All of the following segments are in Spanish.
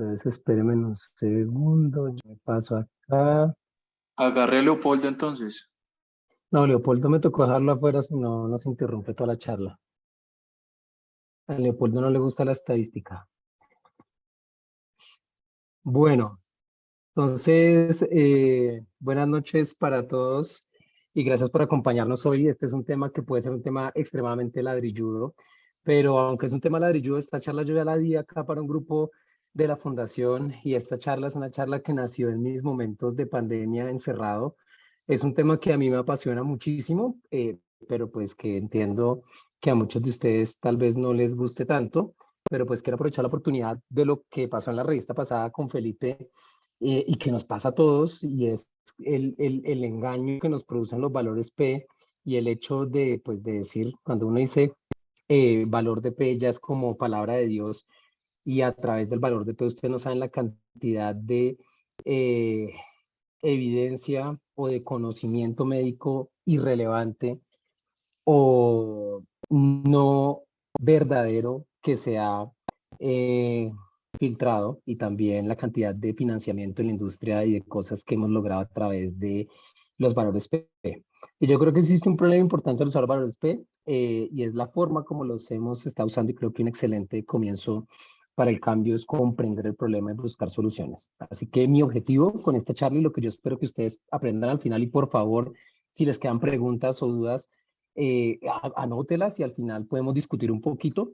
Entonces, espéreme un segundo, yo me paso acá. Agarré a Leopoldo entonces. No, Leopoldo me tocó dejarlo afuera, si no nos interrumpe toda la charla. A Leopoldo no le gusta la estadística. Bueno, entonces, buenas noches para todos y gracias por acompañarnos hoy. Este es un tema que puede ser un tema extremadamente ladrilludo, pero aunque es un tema ladrilludo, esta charla yo ya la di acá para un grupo de la fundación y esta charla es una charla que nació en mis momentos de pandemia encerrado. Es un tema que a mí me apasiona muchísimo, pero pues que entiendo que a muchos de ustedes tal vez no les guste tanto, pero pues quiero aprovechar la oportunidad de lo que pasó en la revista pasada con Felipe y que nos pasa a todos, y es el engaño que nos producen los valores P y el hecho de, pues, de decir, cuando uno dice valor de P ya es como palabra de Dios, y a través del valor de P ustedes no saben la cantidad de eh, evidencia o de conocimiento médico irrelevante o no verdadero que se ha eh, filtrado, y también la cantidad de financiamiento en la industria y de cosas que hemos logrado a través de los valores P. Y yo creo que existe un problema importante al usar valores P, y es la forma como los hemos estado usando, y creo que un excelente comienzo para el cambio es comprender el problema y buscar soluciones. Así que mi objetivo con esta charla y lo que yo espero que ustedes aprendan al final, y por favor, si les quedan preguntas o dudas, anótelas y al final podemos discutir un poquito.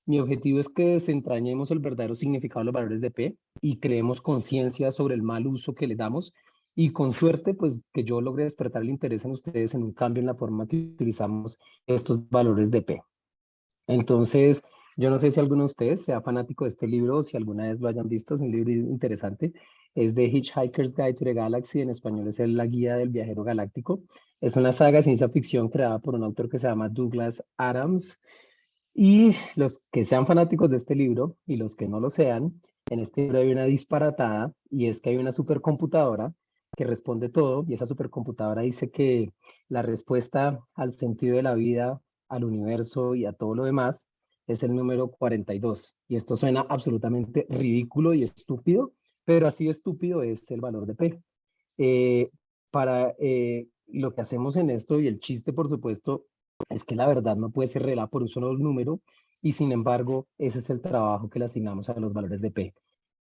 Mi objetivo es que desentrañemos el verdadero significado de los valores de P y creemos conciencia sobre el mal uso que le damos, y con suerte, pues que yo logre despertar el interés en ustedes en un cambio en la forma que utilizamos estos valores de P. Entonces, yo no sé si alguno de ustedes sea fanático de este libro o si alguna vez lo hayan visto. Es un libro interesante. Es de Hitchhiker's Guide to the Galaxy. En español es La Guía del Viajero Galáctico. Es una saga de ciencia ficción creada por un autor que se llama Douglas Adams. Y los que sean fanáticos de este libro y los que no lo sean, en este libro hay una disparatada, y es que hay una supercomputadora que responde todo, y esa supercomputadora dice que la respuesta al sentido de la vida, al universo y a todo lo demás es el número 42. Y esto suena absolutamente ridículo y estúpido, pero así estúpido es el valor de P. Eh, para lo que hacemos en esto, y el chiste, por supuesto, es que la verdad no puede ser revelada por un solo número, y sin embargo, ese es el trabajo que le asignamos a los valores de P.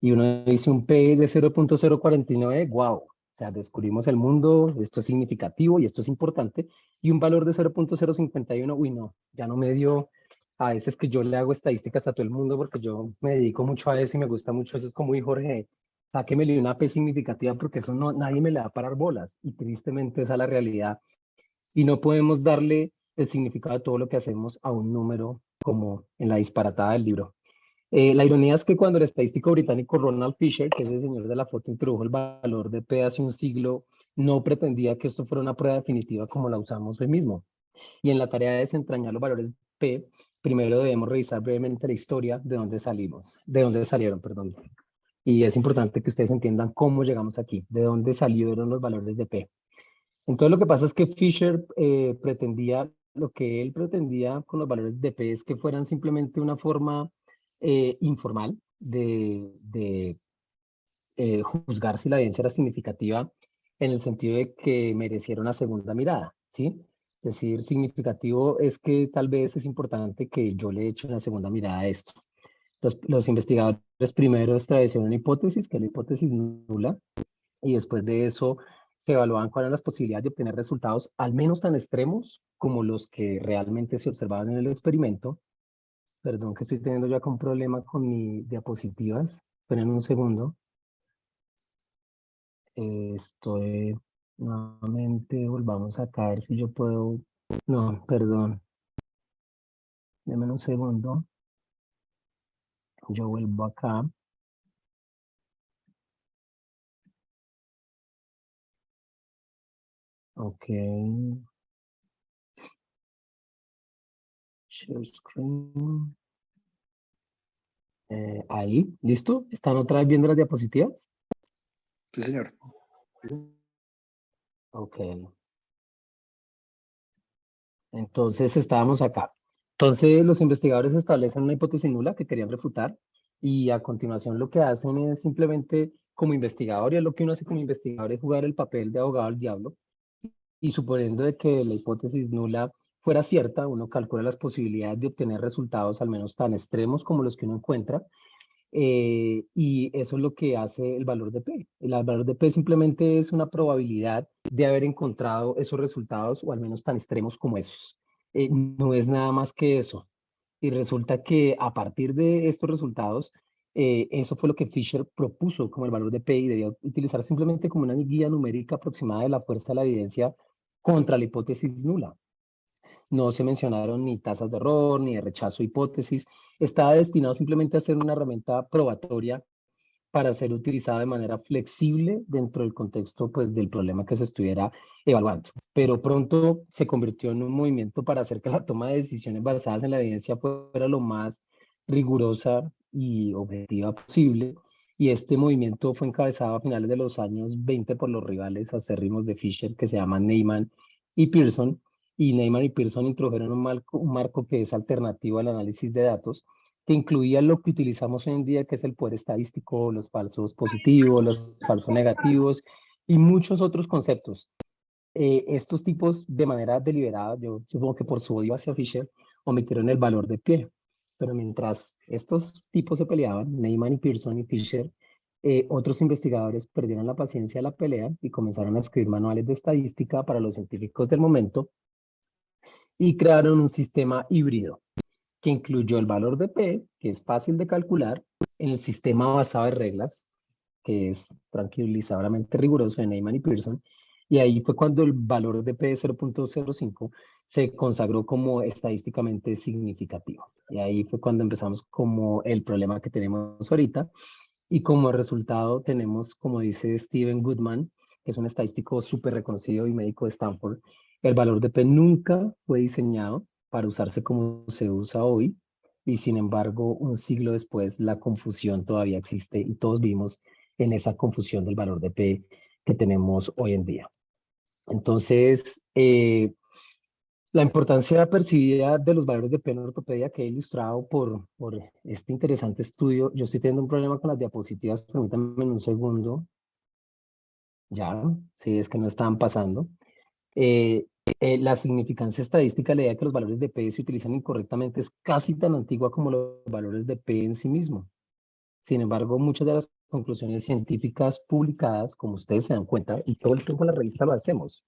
Y uno dice un P de 0.049, wow, o sea, descubrimos el mundo, esto es significativo y esto es importante, y un valor de 0.051, uy, no, ya no me dio. A veces que yo le hago estadísticas a todo el mundo porque yo me dedico mucho a eso y me gusta mucho eso, es como, y Jorge, sáquemele una P significativa porque eso no, nadie me le va a parar bolas, y tristemente esa es la realidad, y no podemos darle el significado de todo lo que hacemos a un número como en la disparatada del libro. La ironía es que cuando el estadístico británico Ronald Fisher, que es el señor de la foto, introdujo el valor de P hace un siglo, no pretendía que esto fuera una prueba definitiva como la usamos hoy mismo. Y en la tarea de desentrañar los valores P, primero debemos revisar brevemente la historia de dónde salimos, de dónde salieron, perdón. Y es importante que ustedes entiendan cómo llegamos aquí, de dónde salieron los valores de P. Entonces lo que pasa es que Fisher pretendía, lo que él pretendía con los valores de P es que fueran simplemente una forma informal de juzgar si la evidencia era significativa, en el sentido de que mereciera una segunda mirada, ¿sí? Es decir, significativo es que tal vez es importante que yo le eche una segunda mirada a esto. Los investigadores primero establecieron una hipótesis, que es la hipótesis nula, y después de eso se evaluaban cuáles eran las posibilidades de obtener resultados al menos tan extremos como los que realmente se observaban en el experimento. Perdón que estoy teniendo ya acá un problema con mis diapositivas. Esperen un segundo. Estoy nuevamente, volvamos a caer si yo puedo. No, perdón. Denme un segundo. Yo vuelvo acá. Ok. Share screen. Ahí, ¿listo? ¿Están otra vez viendo las diapositivas? Sí, señor. Ok. Entonces estábamos acá. Entonces los investigadores establecen una hipótesis nula que querían refutar, y a continuación lo que hacen es simplemente como investigador, y es lo que uno hace como investigador, es jugar el papel de abogado al diablo, y suponiendo de que la hipótesis nula fuera cierta, uno calcula las posibilidades de obtener resultados al menos tan extremos como los que uno encuentra, y eso es lo que hace el valor de P. El valor de P simplemente es una probabilidad de haber encontrado esos resultados o al menos tan extremos como esos. No es nada más que eso. Y resulta que a partir de estos resultados, eso fue lo que Fisher propuso como el valor de P y debía utilizar simplemente como una guía numérica aproximada de la fuerza de la evidencia contra la hipótesis nula. No se mencionaron ni tasas de error, ni de rechazo de hipótesis. Estaba destinado simplemente a ser una herramienta probatoria para ser utilizada de manera flexible dentro del contexto, pues, del problema que se estuviera evaluando. Pero pronto se convirtió en un movimiento para hacer que la toma de decisiones basadas en la evidencia fuera lo más rigurosa y objetiva posible. Y este movimiento fue encabezado a finales de los años 20 por los rivales acérrimos de Fisher, que se llaman Neyman y Pearson. Y Neyman y Pearson introdujeron un marco que es alternativo al análisis de datos, que incluía lo que utilizamos hoy en día, que es el poder estadístico, los falsos positivos, los falsos negativos y muchos otros conceptos. Estos tipos, de manera deliberada, yo supongo que por su odio hacia Fisher, omitieron el valor de pie. Pero mientras estos tipos se peleaban, Neyman y Pearson y Fisher, otros investigadores perdieron la paciencia a la pelea y comenzaron a escribir manuales de estadística para los científicos del momento y crearon un sistema híbrido que incluyó el valor de P, que es fácil de calcular, en el sistema basado en reglas, que es tranquilizadoramente riguroso de Neyman y Pearson, y ahí fue cuando el valor de P de 0.05 se consagró como estadísticamente significativo. Y ahí fue cuando empezamos como el problema que tenemos ahorita, y como resultado tenemos, como dice Steven Goodman, que es un estadístico súper reconocido y médico de Stanford, el valor de P nunca fue diseñado para usarse como se usa hoy, y sin embargo, un siglo después, la confusión todavía existe y todos vimos en esa confusión del valor de P que tenemos hoy en día. Entonces, la importancia percibida de los valores de P en ortopedia que he ilustrado por este interesante estudio. Yo estoy teniendo un problema con las diapositivas, permítanme un segundo. Ya, sí, es que no estaban pasando. Eh, la significancia estadística, la idea de que los valores de P se utilizan incorrectamente es casi tan antigua como los valores de P en sí mismo. Sin embargo, muchas de las conclusiones científicas publicadas, como ustedes se dan cuenta, y todo el tiempo en la revista lo hacemos,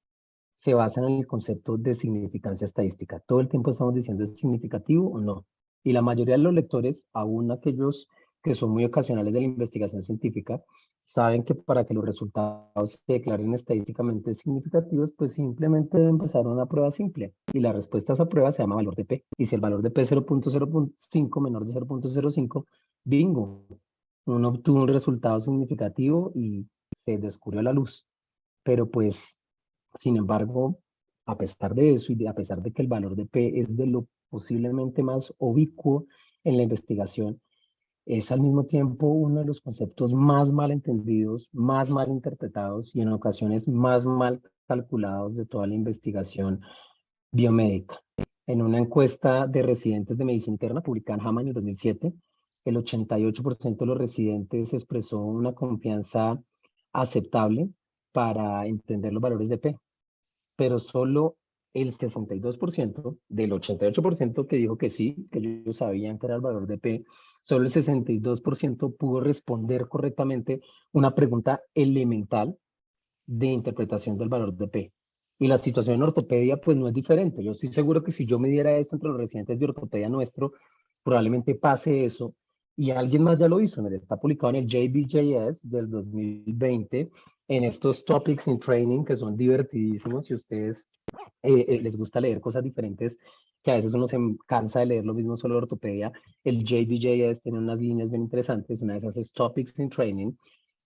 se basan en el concepto de significancia estadística. Todo el tiempo estamos diciendo es significativo o no. Y la mayoría de los lectores, aún aquellos que son muy ocasionales de la investigación científica, saben que para que los resultados se declaren estadísticamente significativos, pues simplemente deben pasar una prueba simple. Y la respuesta a esa prueba se llama valor de P. Y si el valor de P es 0.05 menor de 0.05, bingo, uno obtuvo un resultado significativo y se descubrió la luz. Pero pues, sin embargo, a pesar de eso y a pesar de que el valor de P es de lo posiblemente más ubicuo en la investigación, es al mismo tiempo uno de los conceptos más mal entendidos, más mal interpretados y en ocasiones más mal calculados de toda la investigación biomédica. En una encuesta de residentes de medicina interna publicada en JAMA en el 2007, el 88% de los residentes expresó una confianza aceptable para entender los valores de P, pero solo el 62% del 88% que dijo que sí, que ellos sabían que era el valor de P, solo el 62% pudo responder correctamente una pregunta elemental de interpretación del valor de P. Y la situación en ortopedia pues no es diferente. Yo estoy seguro que si yo midiera esto entre los residentes de ortopedia nuestro, probablemente pase eso. Y alguien más ya lo hizo. Mire, está publicado en el JBJS del 2020 en estos topics in training que son divertidísimos. Si ustedes les gusta leer cosas diferentes, que a veces uno se cansa de leer lo mismo solo ortopedia, el JBJS tiene unas líneas bien interesantes. Una de esas es topics in training.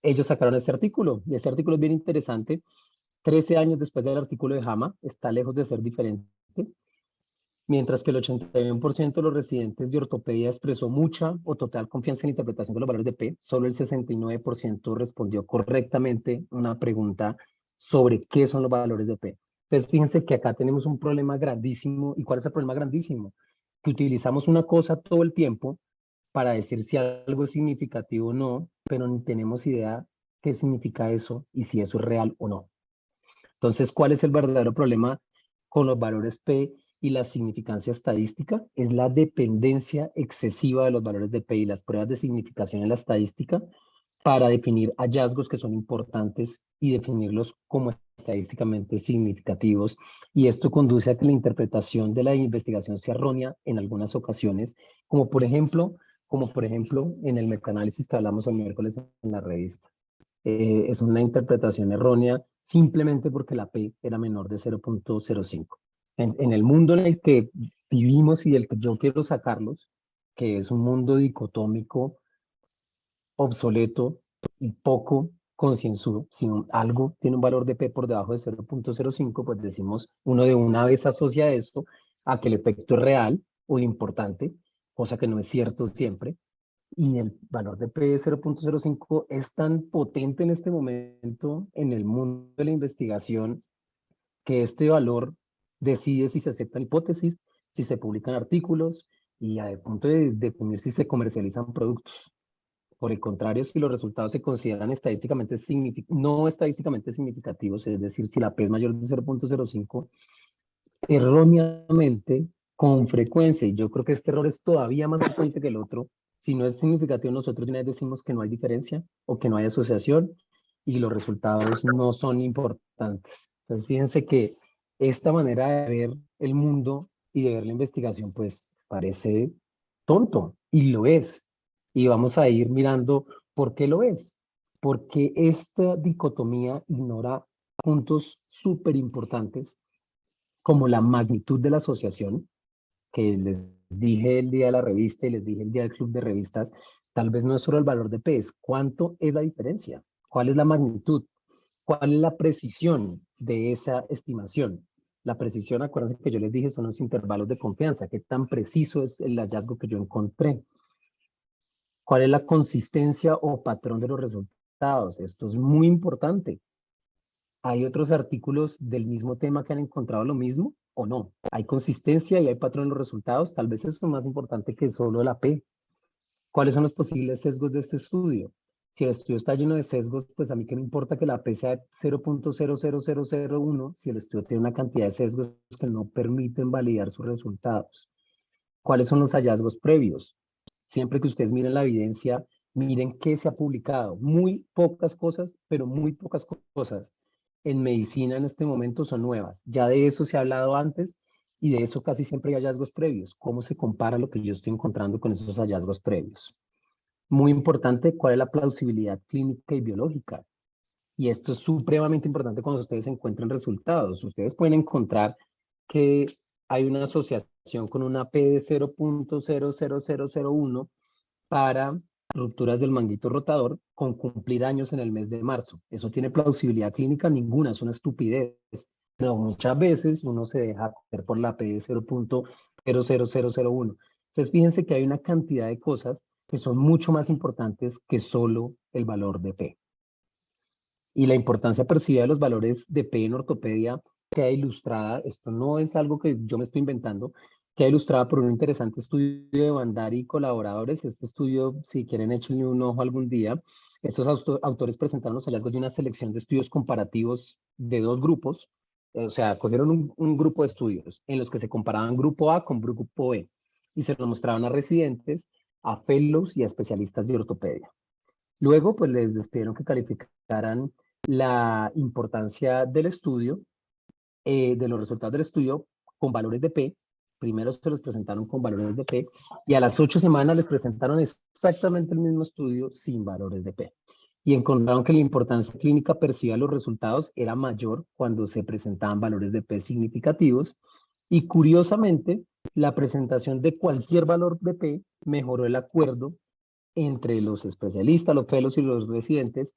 Ellos sacaron este artículo y este artículo es bien interesante. 13 años después del artículo de JAMA, está lejos de ser diferente, mientras que el 81% de los residentes de ortopedia expresó mucha o total confianza en la interpretación de los valores de P, solo el 69% respondió correctamente una pregunta sobre qué son los valores de P. Entonces, fíjense que acá tenemos un problema grandísimo. ¿Y cuál es el problema grandísimo? Que utilizamos una cosa todo el tiempo para decir si algo es significativo o no, pero ni tenemos idea qué significa eso y si eso es real o no. Entonces, ¿cuál es el verdadero problema con los valores P y la significancia estadística? Es la dependencia excesiva de los valores de P y las pruebas de significación en la estadística para definir hallazgos que son importantes y definirlos como estadísticamente significativos. Y esto conduce a que la interpretación de la investigación sea errónea en algunas ocasiones, como por ejemplo en el metaanálisis que hablamos el miércoles en la revista. Es una interpretación errónea simplemente porque la P era menor de 0.05. En el mundo en el que vivimos y del que yo quiero sacarlos, que es un mundo dicotómico, obsoleto y poco concienzudo, si algo tiene un valor de P por debajo de 0.05, pues decimos, uno de una vez asocia esto a que el efecto es real o importante, cosa que no es cierto siempre, y el valor de P de 0.05 es tan potente en este momento en el mundo de la investigación que este valor decide si se aceptan hipótesis, si se publican artículos y a punto de definir si se comercializan productos. Por el contrario, si los resultados se consideran estadísticamente no estadísticamente significativos, es decir, si la P es mayor de 0.05, erróneamente, con frecuencia, y yo creo que este error es todavía más frecuente que el otro, si no es significativo, nosotros de una vez decimos que no hay diferencia o que no hay asociación y los resultados no son importantes. Entonces, fíjense que esta manera de ver el mundo y de ver la investigación, pues parece tonto y lo es. Y vamos a ir mirando por qué lo es. Porque esta dicotomía ignora puntos súper importantes como la magnitud de la asociación, que les dije el día de la revista y les dije el día del club de revistas, tal vez no es solo el valor de P, es cuánto es la diferencia, cuál es la magnitud, cuál es la precisión de esa estimación. La precisión, acuérdense que yo les dije, son los intervalos de confianza, qué tan preciso es el hallazgo que yo encontré. ¿Cuál es la consistencia o patrón de los resultados? Esto es muy importante. ¿Hay otros artículos del mismo tema que han encontrado lo mismo o no? ¿Hay consistencia y hay patrón en los resultados? Tal vez eso es más importante que solo la P. ¿Cuáles son los posibles sesgos de este estudio? Si el estudio está lleno de sesgos, pues a mí qué me importa que la P sea 0.00001 si el estudio tiene una cantidad de sesgos que no permiten validar sus resultados. ¿Cuáles son los hallazgos previos? Siempre que ustedes miren la evidencia, miren qué se ha publicado. Muy pocas cosas, pero muy pocas cosas en medicina en este momento son nuevas. Ya de eso se ha hablado antes y de eso casi siempre hay hallazgos previos. ¿Cómo se compara lo que yo estoy encontrando con esos hallazgos previos? Muy importante, ¿cuál es la plausibilidad clínica y biológica? Y esto es supremamente importante cuando ustedes encuentren resultados. Ustedes pueden encontrar que hay una asociación con una P de 0.00001 para rupturas del manguito rotador con cumplir años en el mes de marzo. ¿Eso tiene plausibilidad clínica? Ninguna, es una estupidez. Pero muchas veces uno se deja coger por la P de 0.00001. Entonces, fíjense que hay una cantidad de cosas que son mucho más importantes que solo el valor de P. Y la importancia percibida de los valores de P en ortopedia queda ilustrada, esto no es algo que yo me estoy inventando, queda ilustrada por un interesante estudio de Bandari y colaboradores. Este estudio, si quieren, échenle un ojo algún día. Estos autores presentaron los hallazgos de una selección de estudios comparativos de dos grupos. O sea, cogieron un grupo de estudios en los que se comparaban grupo A con grupo B y se los mostraban a residentes, a fellows y a especialistas de ortopedia. Luego, pues les pidieron que calificaran la importancia del estudio, de los resultados del estudio con valores de P. Primero se los presentaron con valores de P y a las 8 semanas les presentaron exactamente el mismo estudio sin valores de P. Y encontraron que la importancia clínica percibida de los resultados era mayor cuando se presentaban valores de P significativos. Y curiosamente, la presentación de cualquier valor de P mejoró el acuerdo entre los especialistas, los fellows y los residentes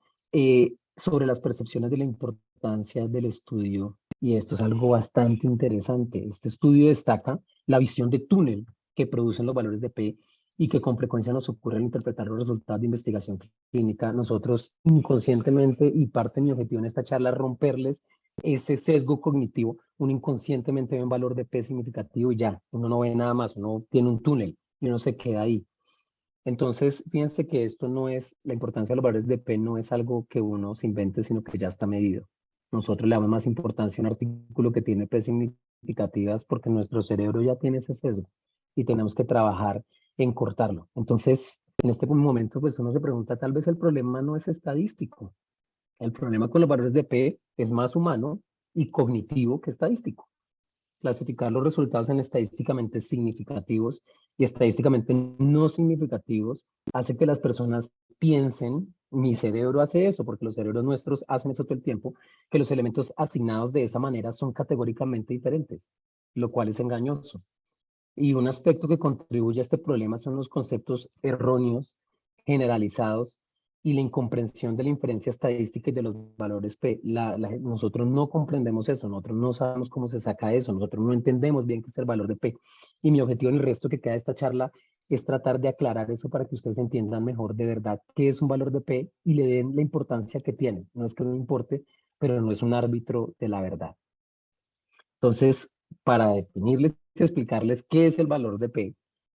sobre las percepciones de la importancia del estudio. Y esto es algo bastante interesante. Este estudio destaca la visión de túnel que producen los valores de P y que con frecuencia nos ocurre al interpretar los resultados de investigación clínica. Nosotros inconscientemente, y parte de mi objetivo en esta charla es romperles ese sesgo cognitivo. Uno inconscientemente ve un valor de P significativo y ya, uno no ve nada más, uno tiene un túnel y uno se queda ahí. Entonces, fíjense que esto no es, la importancia de los valores de P no es algo que uno se invente, sino que ya está medido. Nosotros le damos más importancia a un artículo que tiene P significativas porque nuestro cerebro ya tiene ese sesgo y tenemos que trabajar en cortarlo. Entonces, en este momento, pues uno se pregunta, tal vez el problema no es estadístico. El problema con los valores de P es más humano y cognitivo que estadístico. Clasificar los resultados en estadísticamente significativos y estadísticamente no significativos hace que las personas piensen, mi cerebro hace eso, porque los cerebros nuestros hacen eso todo el tiempo, que los elementos asignados de esa manera son categóricamente diferentes, lo cual es engañoso. Y un aspecto que contribuye a este problema son los conceptos erróneos, generalizados y la incomprensión de la inferencia estadística y de los valores P. Nosotros no comprendemos eso, nosotros no sabemos cómo se saca eso, nosotros no entendemos bien qué es el valor de P. Y mi objetivo en el resto que queda de esta charla es tratar de aclarar eso para que ustedes entiendan mejor de verdad qué es un valor de P y le den la importancia que tiene. No es que no importe, pero no es un árbitro de la verdad. Entonces, para definirles y explicarles qué es el valor de P,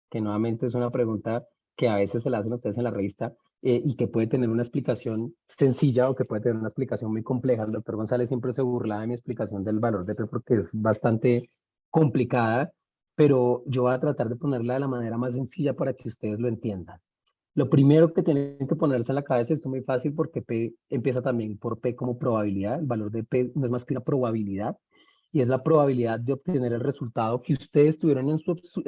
que nuevamente es una pregunta que a veces se la hacen ustedes en la revista y que puede tener una explicación sencilla o que puede tener una explicación muy compleja. El doctor González siempre se burla de mi explicación del valor de P porque es bastante complicada, pero yo voy a tratar de ponerla de la manera más sencilla para que ustedes lo entiendan. Lo primero que tienen que ponerse en la cabeza, esto es muy fácil porque P empieza también por P como probabilidad. El valor de P no es más que una probabilidad y es la probabilidad de obtener el resultado que ustedes tuvieron en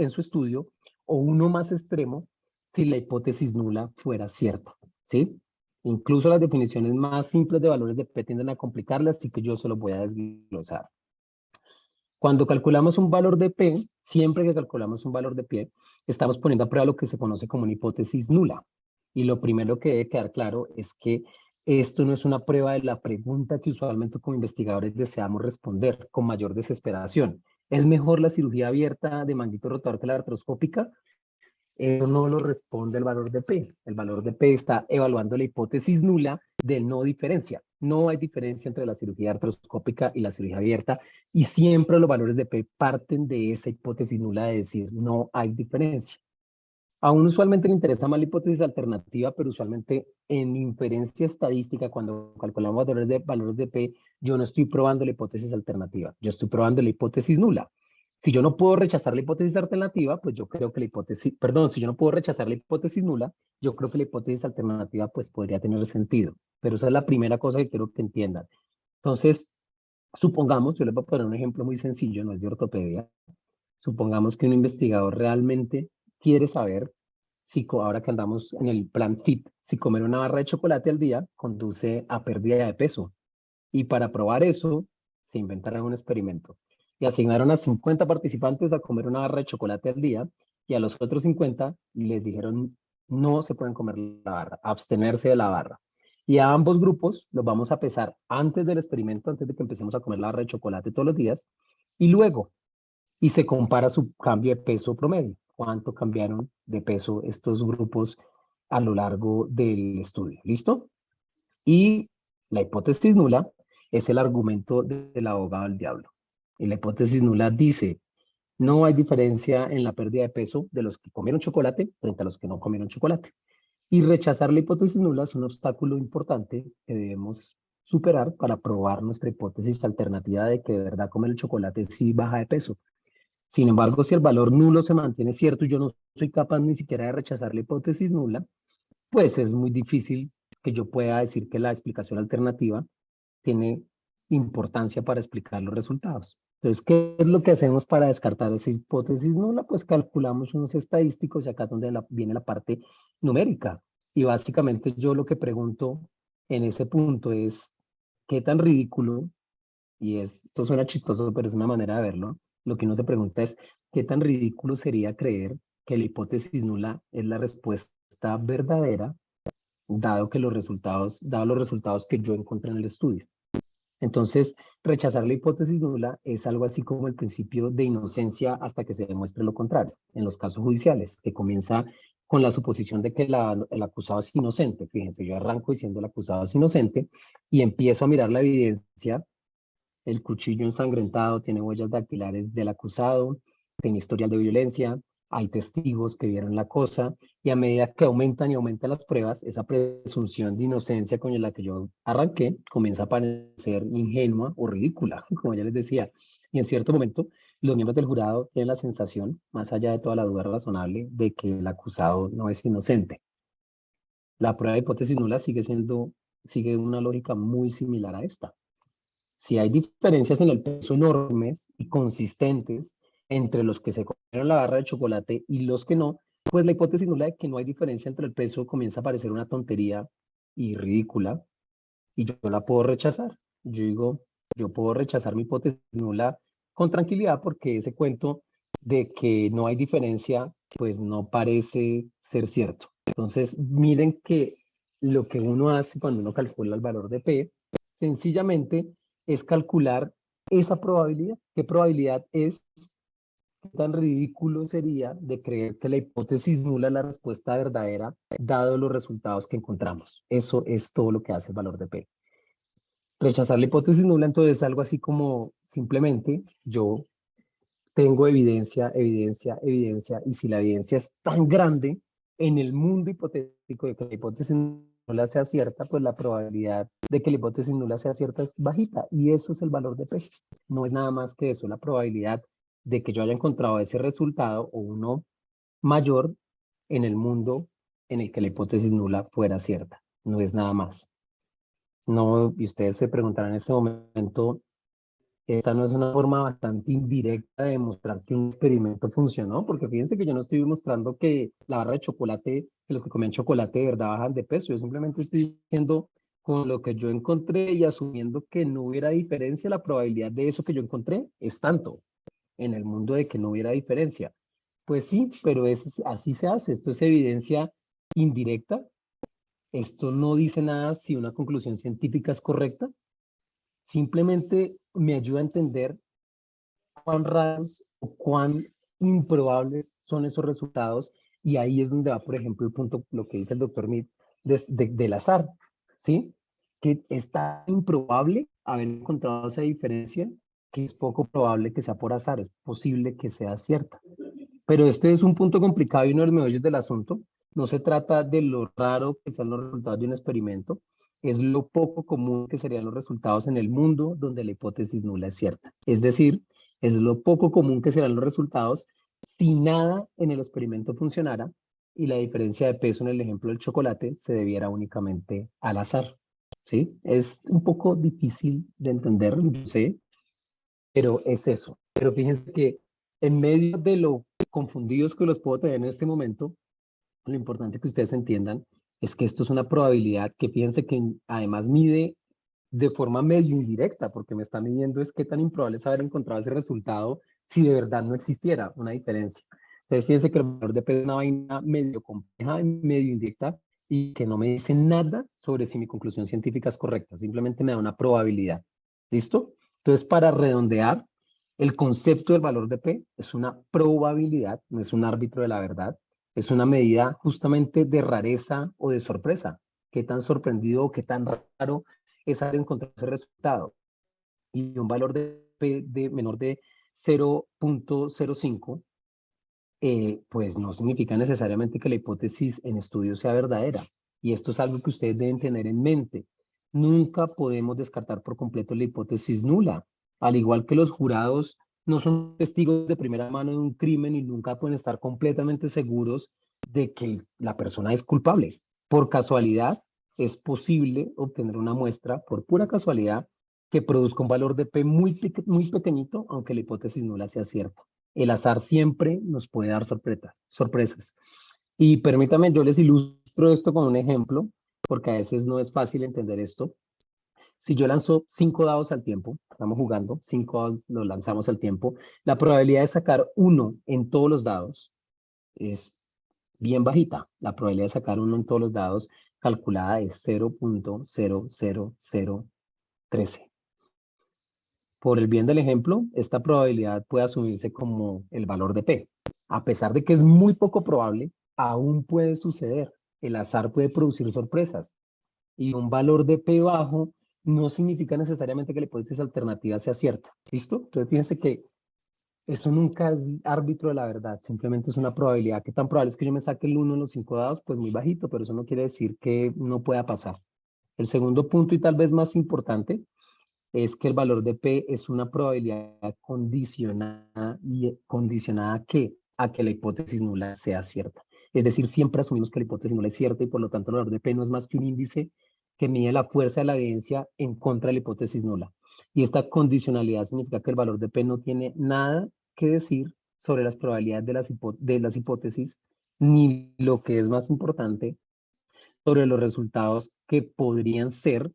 su estudio o uno más extremo si la hipótesis nula fuera cierta, ¿sí? Incluso las definiciones más simples de valores de P tienden a complicarlas, así que yo se los voy a desglosar. Cuando calculamos un valor de P, siempre que calculamos un valor de P, estamos poniendo a prueba lo que se conoce como una hipótesis nula. Y lo primero que debe quedar claro es que esto no es una prueba de la pregunta que usualmente como investigadores deseamos responder con mayor desesperación. ¿Es mejor la cirugía abierta de manguito rotador que la artroscópica? Eso no lo responde el valor de P. El valor de P está evaluando la hipótesis nula de no diferencia. No hay diferencia entre la cirugía artroscópica y la cirugía abierta y siempre los valores de P parten de esa hipótesis nula de decir no hay diferencia. A uno usualmente le interesa más la hipótesis alternativa, pero usualmente en inferencia estadística, cuando calculamos valores de P, yo no estoy probando la hipótesis alternativa, yo estoy probando la hipótesis nula. Si yo no puedo rechazar la hipótesis alternativa, pues yo creo que la hipótesis, perdón, si yo no puedo rechazar la hipótesis nula, yo creo que la hipótesis alternativa pues podría tener sentido. Pero esa es la primera cosa que quiero que entiendan. Entonces, supongamos, yo les voy a poner un ejemplo muy sencillo, no es de ortopedia. Supongamos que un investigador realmente quiere saber si, ahora que andamos en el plan FIT, si comer una barra de chocolate al día conduce a pérdida de peso. Y para probar eso, se inventaron un experimento y asignaron a 50 participantes a comer una barra de chocolate al día y a los otros 50 les dijeron no se pueden comer la barra, abstenerse de la barra. Y a ambos grupos los vamos a pesar antes del experimento, antes de que empecemos a comer la barra de chocolate todos los días, y luego, y se compara su cambio de peso promedio, cuánto cambiaron de peso estos grupos a lo largo del estudio. ¿Listo? Y la hipótesis nula es el argumento del abogado del diablo. Y la hipótesis nula dice, no hay diferencia en la pérdida de peso de los que comieron chocolate frente a los que no comieron chocolate. Y rechazar la hipótesis nula es un obstáculo importante que debemos superar para probar nuestra hipótesis alternativa de que de verdad comer el chocolate sí baja de peso. Sin embargo, si el valor nulo se mantiene cierto y yo no soy capaz ni siquiera de rechazar la hipótesis nula, pues es muy difícil que yo pueda decir que la explicación alternativa tiene importancia para explicar los resultados. Entonces, ¿qué es lo que hacemos para descartar esa hipótesis nula? Pues calculamos unos estadísticos y acá es donde viene la parte numérica. Y básicamente yo lo que pregunto en ese punto es, ¿qué tan ridículo? Y esto suena chistoso, pero es una manera de verlo. Lo que uno se pregunta es, ¿qué tan ridículo sería creer que la hipótesis nula es la respuesta verdadera, dado los resultados que yo encontré en el estudio? Entonces, rechazar la hipótesis nula es algo así como el principio de inocencia hasta que se demuestre lo contrario, en los casos judiciales, que comienza con la suposición de que el acusado es inocente. Fíjense, yo arranco diciendo el acusado es inocente y empiezo a mirar la evidencia. El cuchillo ensangrentado tiene huellas dactilares del acusado, tiene historial de violencia, hay testigos que vieron la cosa, y a medida que aumentan y aumentan las pruebas, esa presunción de inocencia con la que yo arranqué comienza a parecer ingenua o ridícula, como ya les decía. Y en cierto momento, los miembros del jurado tienen la sensación, más allá de toda la duda razonable, de que el acusado no es inocente. La prueba de hipótesis nula sigue una lógica muy similar a esta. Si hay diferencias en el peso enormes y consistentes entre los que se comieron la barra de chocolate y los que no, pues la hipótesis nula de que no hay diferencia entre el peso comienza a parecer una tontería y ridícula, y yo la puedo rechazar. Yo digo, yo puedo rechazar mi hipótesis nula con tranquilidad porque ese cuento de que no hay diferencia, pues no parece ser cierto. Entonces, miren que lo que uno hace cuando uno calcula el valor de P, sencillamente es calcular esa probabilidad. ¿Qué probabilidad es? ¿Qué tan ridículo sería de creer que la hipótesis nula es la respuesta verdadera, dado los resultados que encontramos? Eso es todo lo que hace el valor de P. Rechazar la hipótesis nula, entonces, es algo así como simplemente yo tengo evidencia, evidencia, evidencia, y si la evidencia es tan grande en el mundo hipotético de que la hipótesis nula sea cierta, pues la probabilidad de que la hipótesis nula sea cierta es bajita, y eso es el valor de P. No es nada más que eso, la probabilidad de que yo haya encontrado ese resultado o uno mayor en el mundo en el que la hipótesis nula fuera cierta. No es nada más. No, y ustedes se preguntarán en este momento, esta no es una forma bastante indirecta de demostrar que un experimento funcionó, porque fíjense que yo no estoy demostrando que la barra de chocolate, que los que comen chocolate de verdad bajan de peso, yo simplemente estoy diciendo con lo que yo encontré y asumiendo que no hubiera diferencia, la probabilidad de eso que yo encontré es tanto en el mundo de que no hubiera diferencia. Pues sí, pero así se hace, esto es evidencia indirecta, esto no dice nada si una conclusión científica es correcta, simplemente me ayuda a entender cuán raros o cuán improbables son esos resultados, y ahí es donde va, por ejemplo, el punto, lo que dice el doctor Mead, del azar, ¿sí? Que es tan improbable haber encontrado esa diferencia que es poco probable que sea por azar, es posible que sea cierta. Pero este es un punto complicado y uno de los meollos del asunto. No se trata de lo raro que sean los resultados de un experimento, es lo poco común que serían los resultados en el mundo donde la hipótesis nula es cierta. Es decir, es lo poco común que serán los resultados si nada en el experimento funcionara y la diferencia de peso en el ejemplo del chocolate se debiera únicamente al azar. ¿Sí? Es un poco difícil de entender, yo sé, pero es eso. Pero fíjense que en medio de lo confundidos que los puedo tener en este momento, lo importante que ustedes entiendan es que esto es una probabilidad que fíjense que además mide de forma medio indirecta, porque me está midiendo es qué tan improbable es haber encontrado ese resultado si de verdad no existiera una diferencia. Entonces fíjense que el valor de P es una vaina medio compleja, medio indirecta, y que no me dice nada sobre si mi conclusión científica es correcta, simplemente me da una probabilidad. ¿Listo? Entonces, para redondear, el concepto del valor de P es una probabilidad, no es un árbitro de la verdad, es una medida justamente de rareza o de sorpresa. Qué tan sorprendido o qué tan raro es haber encontrado ese resultado. Y un valor de P de menor de 0.05, pues no significa necesariamente que la hipótesis en estudio sea verdadera. Y esto es algo que ustedes deben tener en mente. Nunca podemos descartar por completo la hipótesis nula. Al igual que los jurados no son testigos de primera mano de un crimen y nunca pueden estar completamente seguros de que la persona es culpable. Por casualidad, es posible obtener una muestra, por pura casualidad, que produzca un valor de P muy pequeñito, aunque la hipótesis nula sea cierta. El azar siempre nos puede dar sorpresas. Y permítame, yo les ilustro esto con un ejemplo, porque a veces no es fácil entender esto. Si yo lanzo 5 dados al tiempo, estamos jugando, 5 dados los lanzamos al tiempo, la probabilidad de sacar uno en todos los dados es bien bajita. La probabilidad de sacar uno en todos los dados calculada es 0.00013. Por el bien del ejemplo, esta probabilidad puede asumirse como el valor de P. A pesar de que es muy poco probable, aún puede suceder. El azar puede producir sorpresas. Y un valor de P bajo no significa necesariamente que la hipótesis alternativa sea cierta. ¿Listo? Entonces fíjense que Eso nunca es árbitro de la verdad, simplemente es una probabilidad. ¿Qué tan probable es que yo me saque el 1 en los 5 dados? Pues muy bajito, pero eso no quiere decir que no pueda pasar. El segundo punto y tal vez más importante es que el valor de P es una probabilidad condicionada y condicionada a que la hipótesis nula sea cierta. Es decir, siempre asumimos que la hipótesis nula es cierta y por lo tanto el valor de P no es más que un índice que mide la fuerza de la evidencia en contra de la hipótesis nula. Y esta condicionalidad significa que el valor de P no tiene nada que decir sobre las probabilidades de las hipótesis, ni lo que es más importante, sobre los resultados que podrían ser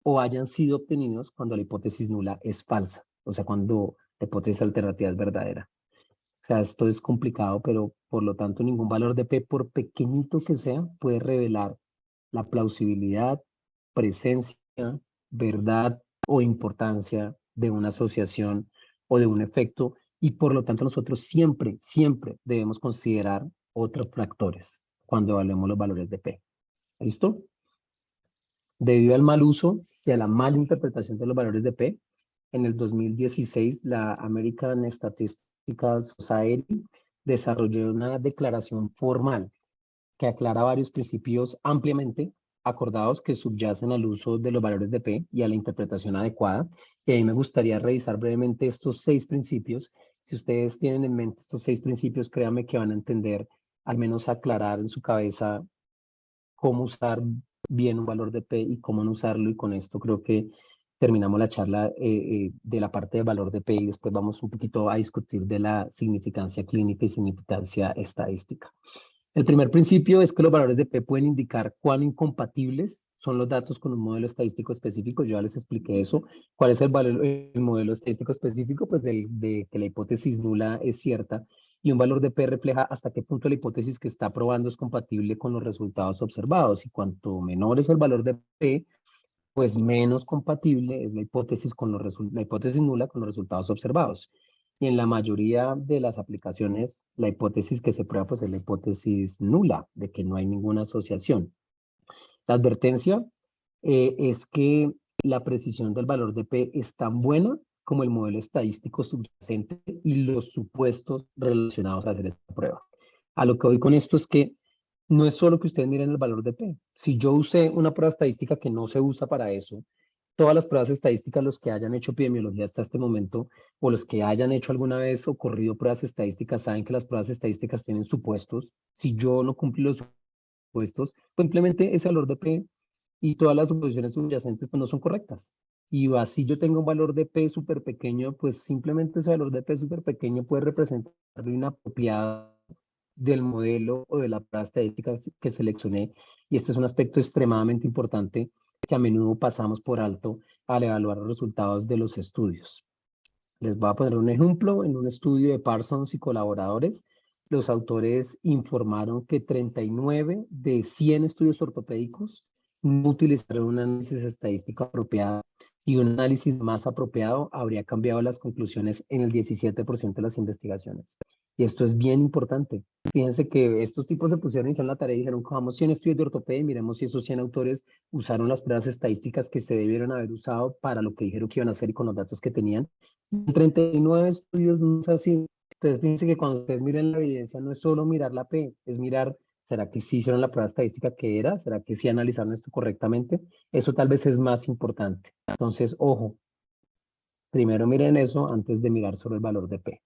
o hayan sido obtenidos cuando la hipótesis nula es falsa, o sea, cuando la hipótesis alternativa es verdadera. O sea, esto es complicado, pero por lo tanto ningún valor de P, por pequeñito que sea, puede revelar la plausibilidad, presencia, verdad o importancia de una asociación o de un efecto, y por lo tanto nosotros siempre, siempre debemos considerar otros factores cuando evaluemos los valores de P. ¿Listo? Debido al mal uso y a la mala interpretación de los valores de P, en el 2016 la American Statistical Society desarrolló una declaración formal que aclara varios principios ampliamente acordados que subyacen al uso de los valores de P y a la interpretación adecuada. Y a mí me gustaría revisar brevemente estos 6 principios. Si ustedes tienen en mente estos 6 principios, créanme que van a entender, al menos aclarar en su cabeza cómo usar bien un valor de P y cómo no usarlo. Y con esto creo que terminamos la charla de la parte de valor de P y después vamos un poquito a discutir de la significancia clínica y significancia estadística. El primer principio es que los valores de P pueden indicar cuán incompatibles son los datos con un modelo estadístico específico. Yo ya les expliqué eso. ¿Cuál es el modelo estadístico específico? Pues de que la hipótesis nula es cierta y un valor de P refleja hasta qué punto la hipótesis que está probando es compatible con los resultados observados. Y cuanto menor es el valor de P, pues menos compatible es la hipótesis, la hipótesis nula con los resultados observados. Y en la mayoría de las aplicaciones, la hipótesis que se prueba pues, es la hipótesis nula, de que no hay ninguna asociación. La advertencia es que la precisión del valor de P es tan buena como el modelo estadístico subyacente y los supuestos relacionados a hacer esta prueba. A lo que voy con esto es que no es solo que ustedes miren el valor de P. Si yo usé una prueba estadística que no se usa para eso, todas las pruebas estadísticas, los que hayan hecho epidemiología hasta este momento, o los que hayan hecho alguna vez o corrido pruebas estadísticas, saben que las pruebas estadísticas tienen supuestos. Si yo no cumplí los supuestos, pues simplemente ese valor de P y todas las suposiciones subyacentes pues no son correctas. Y así yo tengo un valor de P súper pequeño, pues simplemente ese valor de P súper pequeño puede representar una apropiada del modelo o de la prueba estadística que seleccioné. Y este es un aspecto extremadamente importante que a menudo pasamos por alto al evaluar los resultados de los estudios. Les voy a poner un ejemplo. En un estudio de Parsons y colaboradores, los autores informaron que 39 de 100 estudios ortopédicos no utilizaron un análisis estadístico apropiado y un análisis más apropiado habría cambiado las conclusiones en el 17% de las investigaciones. Y esto es bien importante. Fíjense que estos tipos se pusieron y hicieron la tarea y dijeron, cojamos 100 estudios de ortopedia y miremos si esos 100 autores usaron las pruebas estadísticas que se debieron haber usado para lo que dijeron que iban a hacer y con los datos que tenían. 39 estudios no es así. Entonces, fíjense que cuando ustedes miren la evidencia, no es solo mirar la P, es mirar, ¿será que sí hicieron la prueba estadística que era? ¿Será que sí analizaron esto correctamente? Eso tal vez es más importante. Entonces, ojo, primero miren eso antes de mirar sobre el valor de P.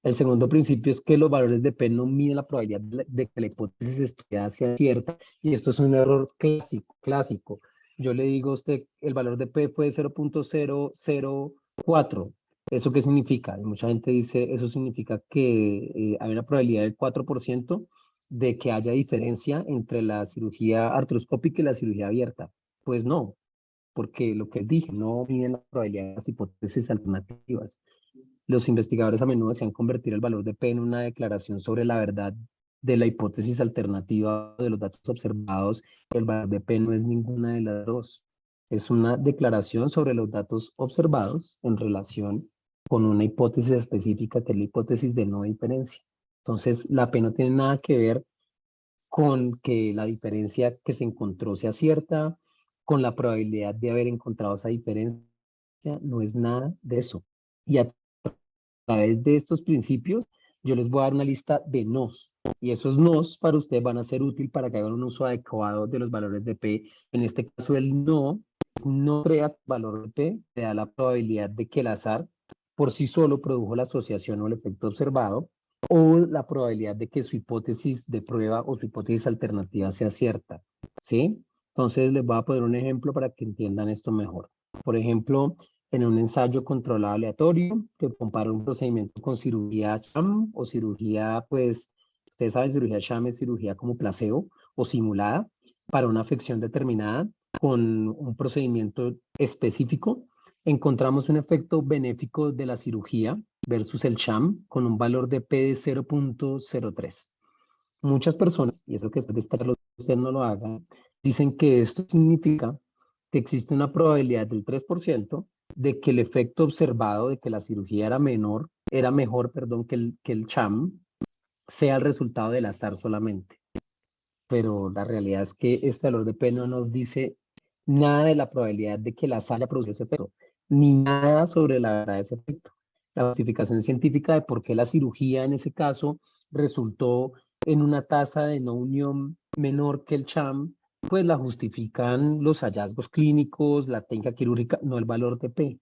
El segundo principio es que los valores de P no miden la probabilidad de que la hipótesis estudiada sea cierta, y esto es un error clásico. Yo le digo a usted, el valor de P fue 0.004. ¿Eso qué significa? Y mucha gente dice, eso significa que hay una probabilidad del 4% de que haya diferencia entre la cirugía artroscópica y la cirugía abierta. Pues no, porque lo que dije, no miden la probabilidad de las hipótesis alternativas. Los investigadores a menudo desean convertir el valor de P en una declaración sobre la verdad de la hipótesis alternativa de los datos observados. El valor de P no es ninguna de las dos. Es una declaración sobre los datos observados en relación con una hipótesis específica, que es la hipótesis de no diferencia. Entonces, la P no tiene nada que ver con que la diferencia que se encontró sea cierta, con la probabilidad de haber encontrado esa diferencia, no es nada de eso. Y través de estos principios, yo les voy a dar una lista de nos. Y esos nos para ustedes van a ser útil para que hagan un uso adecuado de los valores de P. En este caso, el no crea valor de P, te da la probabilidad de que el azar por sí solo produjo la asociación o el efecto observado, o la probabilidad de que su hipótesis de prueba o su hipótesis alternativa sea cierta, ¿sí? Entonces les voy a poner un ejemplo para que entiendan esto mejor. Por ejemplo, en un ensayo controlado aleatorio que compara un procedimiento con cirugía sham o cirugía, pues, ustedes saben, cirugía sham es cirugía como placebo o simulada para una afección determinada con un procedimiento específico, encontramos un efecto benéfico de la cirugía versus el sham con un valor de P de 0.03. Muchas personas, y es lo que es destacarlo, usted no lo haga, dicen que esto significa que existe una probabilidad del 3% de que el efecto observado de que la cirugía era mejor, perdón, que el sham, sea el resultado del azar solamente. Pero la realidad es que este valor de P no nos dice nada de la probabilidad de que el azar haya producido ese efecto, ni nada sobre la verdad de ese efecto. La justificación científica de por qué la cirugía en ese caso resultó en una tasa de no unión menor que el sham, pues la justifican los hallazgos clínicos, la técnica quirúrgica, no el valor de P.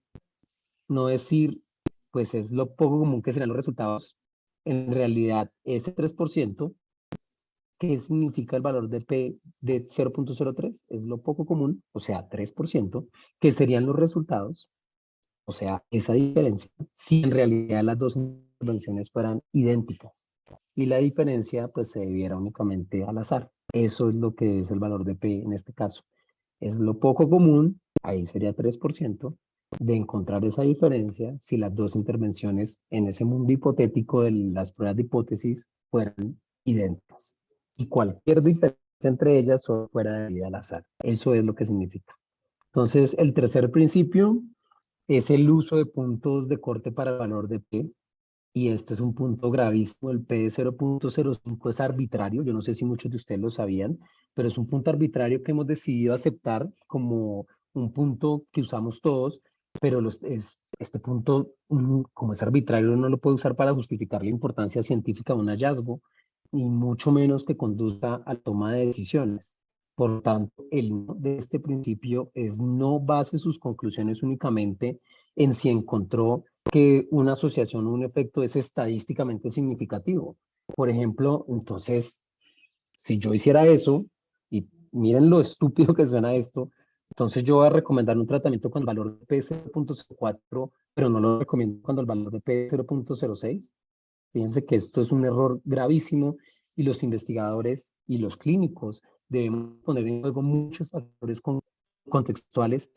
No decir, pues es lo poco común que serán los resultados. En realidad, ese 3%, ¿qué significa el valor de P de 0.03? Es lo poco común, o sea, 3%, que serían los resultados, o sea, esa diferencia, si en realidad las dos intervenciones fueran idénticas. Y la diferencia, pues, se debiera únicamente al azar. Eso es lo que es el valor de P en este caso. Es lo poco común, ahí sería 3%, de encontrar esa diferencia si las dos intervenciones en ese mundo hipotético de las pruebas de hipótesis fueran idénticas. Y cualquier diferencia entre ellas solo fuera debida al azar. Eso es lo que significa. Entonces, el tercer principio es el uso de puntos de corte para el valor de P. Y este es un punto gravísimo. El P de 0.05 es arbitrario. Yo no sé si muchos de ustedes lo sabían, pero es un punto arbitrario que hemos decidido aceptar como un punto que usamos todos, pero este punto, como es arbitrario, no lo puede usar para justificar la importancia científica de un hallazgo, y mucho menos que conduzca a la toma de decisiones. Por tanto, el no de este principio es no base sus conclusiones únicamente en si encontró que una asociación o un efecto es estadísticamente significativo. Por ejemplo, entonces, si yo hiciera eso, y miren lo estúpido que suena esto, entonces yo voy a recomendar un tratamiento con valor de P 0.04, pero no lo recomiendo cuando el valor de P es 0.06. Fíjense que esto es un error gravísimo y los investigadores y los clínicos debemos poner en juego muchos factores contextuales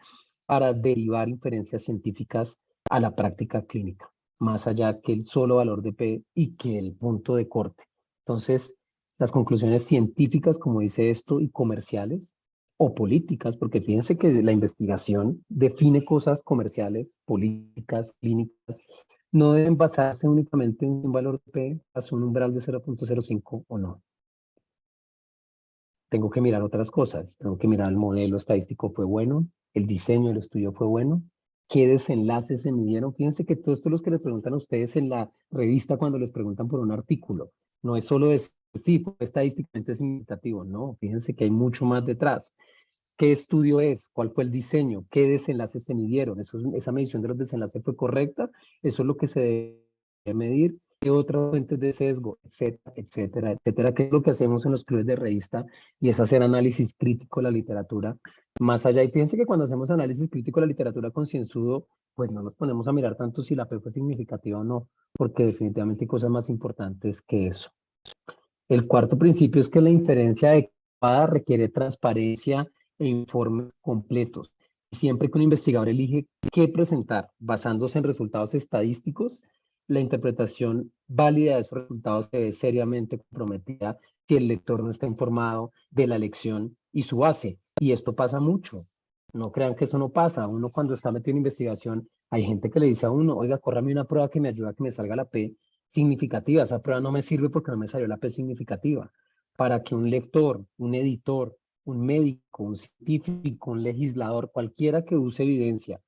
para derivar inferencias científicas a la práctica clínica, más allá que el solo valor de P y que el punto de corte. Entonces, las conclusiones científicas, como dice esto, y comerciales o políticas, porque fíjense que la investigación define cosas comerciales, políticas, clínicas, no deben basarse únicamente en un valor de P a un umbral de 0.05 o no. Tengo que mirar otras cosas. Tengo que mirar el modelo estadístico fue bueno, el diseño del estudio fue bueno, qué desenlaces se midieron. Fíjense que todo esto es lo que les preguntan a ustedes en la revista cuando les preguntan por un artículo. No es solo decir, sí, fue estadísticamente significativo. No, fíjense que hay mucho más detrás. ¿Qué estudio es? ¿Cuál fue el diseño? ¿Qué desenlaces se midieron? ¿Esa medición de los desenlaces fue correcta? Eso es lo que se debe medir. ¿Qué otras fuentes de sesgo? Etcétera, etcétera, etcétera. ¿Qué es lo que hacemos en los clubes de revista? Y es hacer análisis crítico de la literatura. Más allá, y fíjense que cuando hacemos análisis crítico de la literatura concienzudo, pues no nos ponemos a mirar tanto si la P fue significativa o no, porque definitivamente hay cosas más importantes que eso. El cuarto principio es que la inferencia adecuada requiere transparencia e informes completos. Siempre que un investigador elige qué presentar basándose en resultados estadísticos, la interpretación válida de esos resultados se ve seriamente comprometida si el lector no está informado de la elección y su base. Y esto pasa mucho. No crean que eso no pasa. Uno cuando está metido en investigación, hay gente que le dice a uno, oiga, córrame una prueba que me ayude a que me salga la P significativa. Esa prueba no me sirve porque no me salió la P significativa. Para que un lector, un editor, un médico, un científico, un legislador, cualquiera que use evidencia,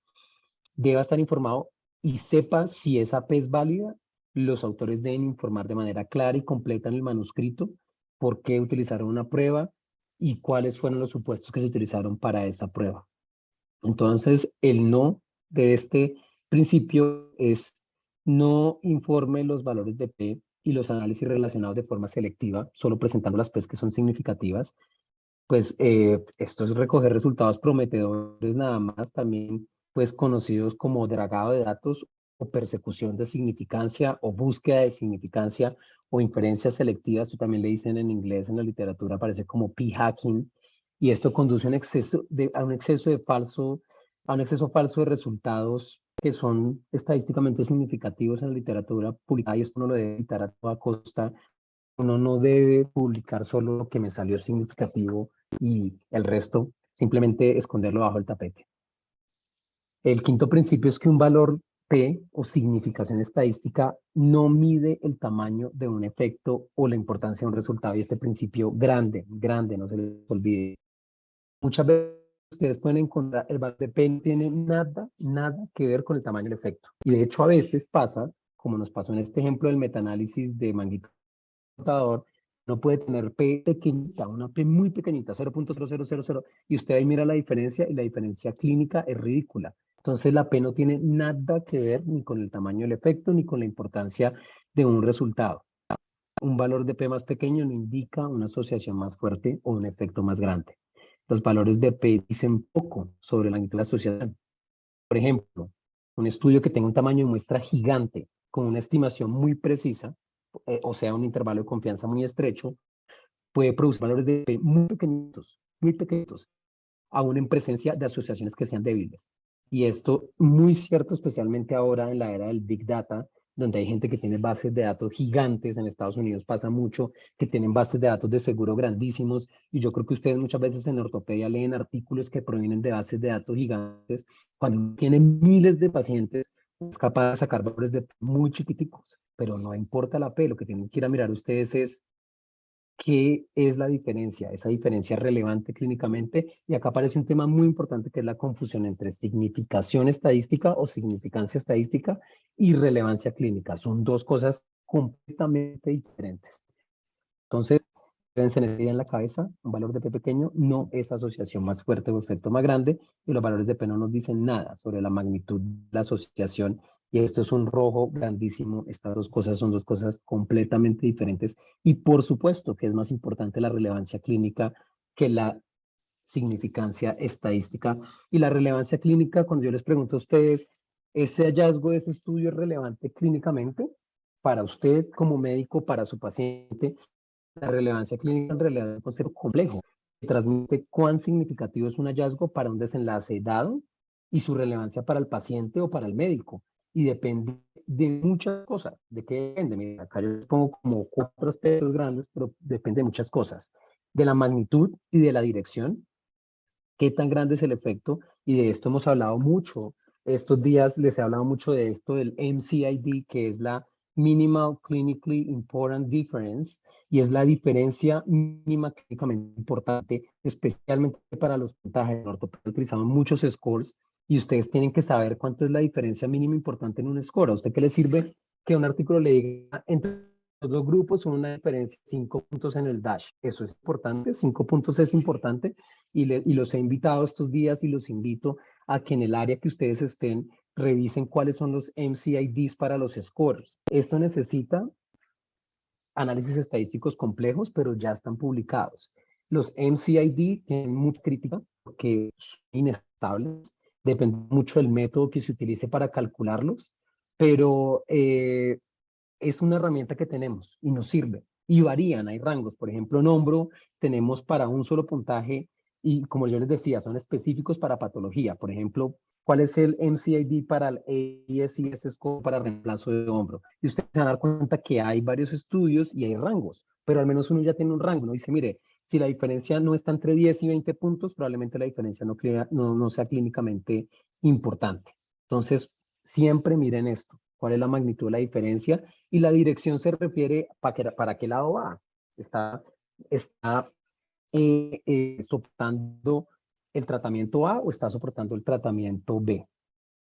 deba estar informado y sepa si esa P es válida, los autores deben informar de manera clara y completa en el manuscrito por qué utilizaron una prueba y cuáles fueron los supuestos que se utilizaron para esa prueba. Entonces, el no de este principio es no informe los valores de P y los análisis relacionados de forma selectiva, solo presentando las P's que son significativas. Pues esto es recoger resultados prometedores nada más, también pues conocidos como dragado de datos o persecución de significancia o búsqueda de significancia o inferencias selectivas, esto también le dicen en inglés en la literatura, aparece como p-hacking, y esto conduce a un exceso falso de resultados que son estadísticamente significativos en la literatura publicada, y esto no lo debe evitar a toda costa. Uno no debe publicar solo lo que me salió significativo y el resto simplemente esconderlo bajo el tapete. El quinto principio es que un valor P o significación estadística no mide el tamaño de un efecto o la importancia de un resultado, y este principio grande, no se les olvide. Muchas veces ustedes pueden encontrar el valor de P no tiene nada que ver con el tamaño del efecto. Y de hecho a veces pasa, como nos pasó en este ejemplo del metaanálisis de Manguito, no puede tener P pequeñita, una P muy pequeñita, 0.0000, y usted ahí mira la diferencia y la diferencia clínica es ridícula. Entonces la P no tiene nada que ver ni con el tamaño del efecto ni con la importancia de un resultado. Un valor de P más pequeño no indica una asociación más fuerte o un efecto más grande. Los valores de P dicen poco sobre la magnitud de la asociación. Por ejemplo, un estudio que tenga un tamaño de muestra gigante con una estimación muy precisa, o sea, un intervalo de confianza muy estrecho, puede producir valores de P muy pequeñitos, aún en presencia de asociaciones que sean débiles. Y esto muy cierto, especialmente ahora en la era del Big Data, donde hay gente que tiene bases de datos gigantes. En Estados Unidos pasa mucho que tienen bases de datos de seguro grandísimos, y yo creo que ustedes muchas veces en ortopedia leen artículos que provienen de bases de datos gigantes. Cuando tienen miles de pacientes, es capaz de sacar valores de muy chiquiticos, pero no importa la P, lo que tienen que ir a mirar ustedes es ¿qué es la diferencia? Esa diferencia relevante clínicamente. Y acá aparece un tema muy importante que es la confusión entre significación estadística o significancia estadística y relevancia clínica. Son dos cosas completamente diferentes. Entonces, deben tener en la cabeza, un valor de P pequeño no es asociación más fuerte o efecto más grande, y los valores de P no nos dicen nada sobre la magnitud de la asociación, y esto es un rojo grandísimo. Estas dos cosas son dos cosas completamente diferentes, y por supuesto que es más importante la relevancia clínica que la significancia estadística. Y la relevancia clínica, cuando yo les pregunto a ustedes, ¿ese hallazgo de ese estudio es relevante clínicamente para usted como médico, para su paciente? La relevancia clínica en realidad es un concepto complejo que transmite cuán significativo es un hallazgo para un desenlace dado y su relevancia para el paciente o para el médico. Y depende de muchas cosas. ¿De qué depende? Mira, acá yo les pongo como 4 aspectos grandes, pero depende de muchas cosas. De la magnitud y de la dirección, qué tan grande es el efecto, y de esto hemos hablado mucho. Estos días les he hablado mucho de esto del MCID, que es la Minimal Clinically Important Difference, y es la diferencia mínima clínicamente importante, especialmente para los puntajes. En ortopedia utilizamos muchos scores, y ustedes tienen que saber cuánto es la diferencia mínima importante en un score. ¿A usted qué le sirve que un artículo le diga entre los dos grupos una diferencia de 5 puntos en el DASH? Eso es importante, 5 puntos es importante, y los he invitado estos días y los invito a que en el área que ustedes estén revisen cuáles son los MCIDs para los scores. Esto necesita análisis estadísticos complejos, pero ya están publicados. Los MCID tienen mucha crítica porque son inestables, depende mucho del método que se utilice para calcularlos, pero es una herramienta que tenemos y nos sirve. Y varían, hay rangos. Por ejemplo, en hombro tenemos para un solo puntaje, y como yo les decía, son específicos para patología. Por ejemplo, ¿cuál es el MCID para el ASIS score para reemplazo de hombro? Y ustedes se van a dar cuenta que hay varios estudios y hay rangos, pero al menos uno ya tiene un rango. Uno dice, mire, si la diferencia no está entre 10 y 20 puntos, probablemente la diferencia no sea clínicamente importante. Entonces, siempre miren esto. ¿Cuál es la magnitud de la diferencia? Y la dirección se refiere para qué lado va. Está soportando el tratamiento A o está soportando el tratamiento B.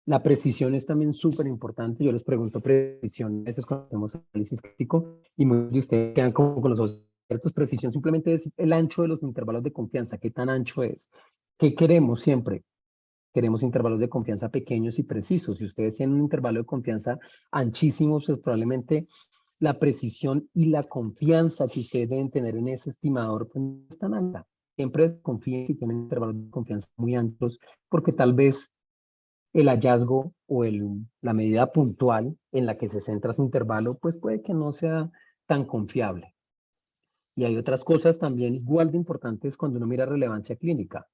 La precisión es también súper importante. Yo les pregunto precisión a veces cuando hacemos análisis crítico y muchos de ustedes quedan como con los ojos abiertos. Precisión simplemente es el ancho de los intervalos de confianza. ¿Qué tan ancho es? ¿Qué queremos siempre? Queremos intervalos de confianza pequeños y precisos. Si ustedes tienen un intervalo de confianza anchísimo, pues probablemente la precisión y la confianza que ustedes deben tener en ese estimador pues, no es tan alta. Siempre confíen si tienen intervalos de confianza muy amplios, porque tal vez el hallazgo o la medida puntual en la que se centra ese intervalo, pues puede que no sea tan confiable. Y hay otras cosas también igual de importantes cuando uno mira relevancia clínica: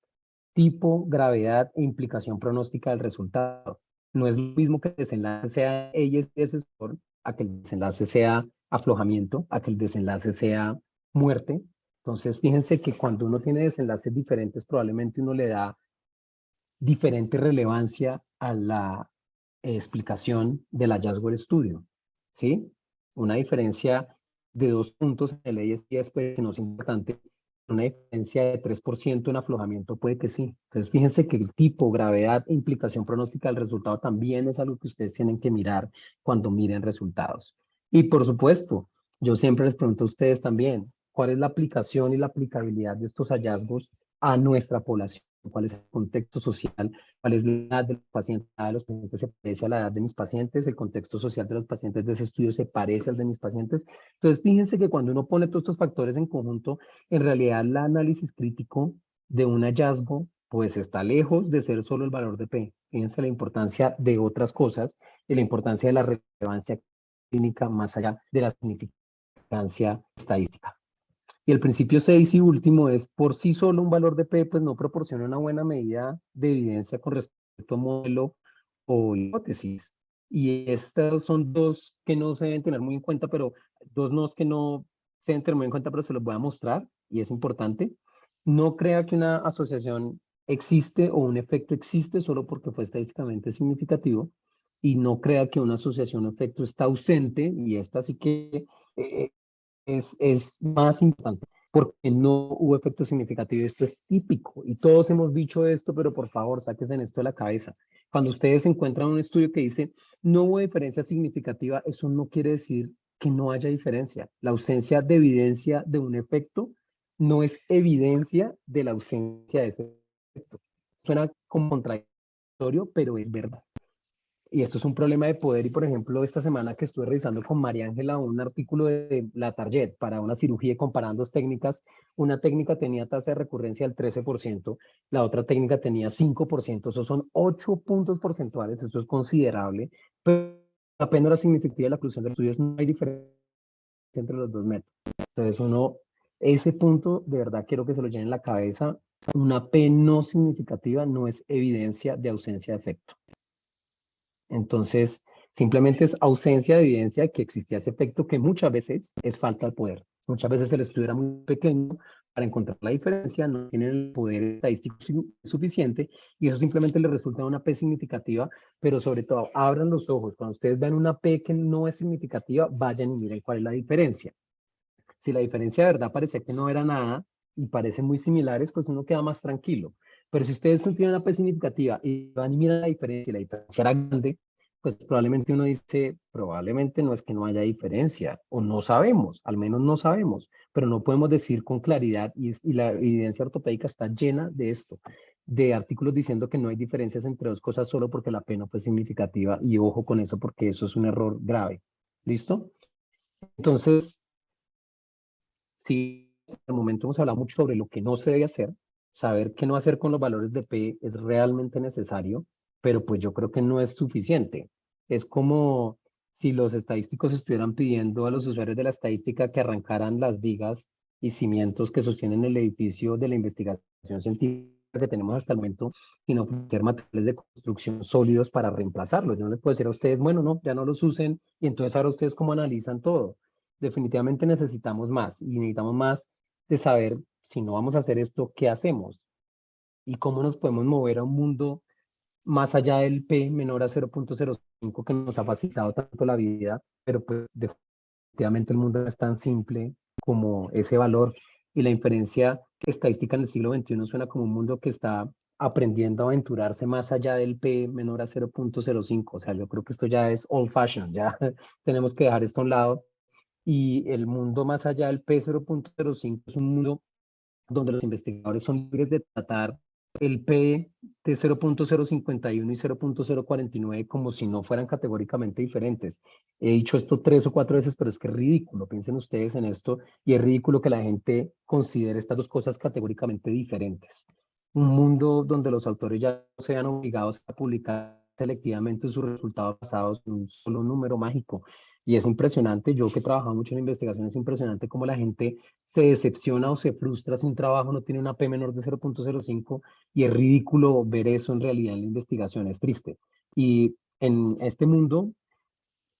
tipo, gravedad e implicación pronóstica del resultado. No es lo mismo que el desenlace sea ese score, a que el desenlace sea aflojamiento, a que el desenlace sea muerte. Entonces, fíjense que cuando uno tiene desenlaces diferentes, probablemente uno le da diferente relevancia a la explicación del hallazgo del estudio, ¿sí? Una diferencia de 2 puntos en el ASTS puede que no sea importante, una diferencia de 3% en aflojamiento puede que sí. Entonces, fíjense que el tipo, gravedad e implicación pronóstica del resultado también es algo que ustedes tienen que mirar cuando miren resultados. Y por supuesto, yo siempre les pregunto a ustedes también, ¿cuál es la aplicación y la aplicabilidad de estos hallazgos a nuestra población? ¿Cuál es el contexto social? ¿Cuál es la edad de los pacientes? La edad de los pacientes se parece a la edad de mis pacientes, el contexto social de los pacientes de ese estudio se parece al de mis pacientes. Entonces, fíjense que cuando uno pone todos estos factores en conjunto, en realidad el análisis crítico de un hallazgo, pues está lejos de ser solo el valor de P. Fíjense la importancia de otras cosas y la importancia de la relevancia clínica más allá de la significancia estadística. Y el principio 6 y último es: por sí solo un valor de P pues no proporciona una buena medida de evidencia con respecto a modelo o hipótesis. Y estas son dos que no se deben tener muy en cuenta, pero dos no que no se deben tener muy en cuenta, pero se los voy a mostrar y es importante. No crea que una asociación existe o un efecto existe solo porque fue estadísticamente significativo, y no crea que una asociación o efecto está ausente, y esta sí que eh, es más importante porque no hubo efecto significativo. Esto es típico y todos hemos dicho esto, pero por favor, sáquense esto de la cabeza. Cuando ustedes encuentran un estudio que dice no hubo diferencia significativa, eso no quiere decir que no haya diferencia. La ausencia de evidencia de un efecto no es evidencia de la ausencia de ese efecto. Suena como contradictorio, pero es verdad. Y esto es un problema de poder. Y por ejemplo, esta semana que estuve revisando con María Ángela un artículo de la Target para una cirugía comparando dos técnicas, una técnica tenía tasa de recurrencia del 13%, la otra técnica tenía 5%. Esos son 8 puntos porcentuales, esto es considerable, pero apenas la significativa de la oclusión de los estudios, no hay diferencia entre los dos métodos. Entonces ese punto de verdad quiero que se lo llenen en la cabeza: una P no significativa no es evidencia de ausencia de efecto. Entonces, simplemente es ausencia de evidencia de que existía ese efecto, que muchas veces es falta de poder. Muchas veces el estudio era muy pequeño para encontrar la diferencia, no tienen el poder estadístico suficiente, y eso simplemente les resulta una P significativa. Pero sobre todo, abran los ojos. Cuando ustedes vean una P que no es significativa, vayan y miren cuál es la diferencia. Si la diferencia de verdad parecía que no era nada y parecen muy similares, pues uno queda más tranquilo. Pero si ustedes no tienen una P significativa y van y miran la diferencia y la diferencia era grande, pues probablemente uno dice, probablemente no es que no haya diferencia, o no sabemos, al menos no sabemos, pero no podemos decir con claridad, y la evidencia ortopédica está llena de esto, de artículos diciendo que no hay diferencias entre dos cosas solo porque la P no fue significativa, y ojo con eso porque eso es un error grave. ¿Listo? Entonces, sí, en el momento hemos hablado mucho sobre lo que no se debe hacer. Saber qué no hacer con los valores de P es realmente necesario, pero pues yo creo que no es suficiente. Es como si los estadísticos estuvieran pidiendo a los usuarios de la estadística que arrancaran las vigas y cimientos que sostienen el edificio de la investigación científica que tenemos hasta el momento, sino ofrecer materiales de construcción sólidos para reemplazarlos. Yo no les puedo decir a ustedes, bueno, no, ya no los usen, y entonces ahora ustedes cómo analizan todo. Definitivamente necesitamos más, y necesitamos más de saber, si no vamos a hacer esto, ¿qué hacemos? Y cómo nos podemos mover a un mundo más allá del P menor a 0.05 que nos ha facilitado tanto la vida, pero pues definitivamente el mundo no es tan simple como ese valor. Y la inferencia estadística en el siglo XXI suena como un mundo que está aprendiendo a aventurarse más allá del P menor a 0.05. O sea, yo creo que esto ya es old fashion, ya tenemos que dejar esto a un lado. Y el mundo más allá del P 0.05 es un mundo donde los investigadores son libres de tratar el P de 0.051 y 0.049 como si no fueran categóricamente diferentes. He dicho esto 3 o 4 veces, pero es que es ridículo. Piensen ustedes en esto y es ridículo que la gente considere estas dos cosas categóricamente diferentes. Un mundo donde los autores ya no sean obligados a publicar selectivamente sus resultados basados en un solo número mágico. Y es impresionante, yo que he trabajado mucho en investigación, es impresionante cómo la gente se decepciona o se frustra si un trabajo no tiene una P menor de 0.05 y es ridículo ver eso en realidad en la investigación, es triste. Y en este mundo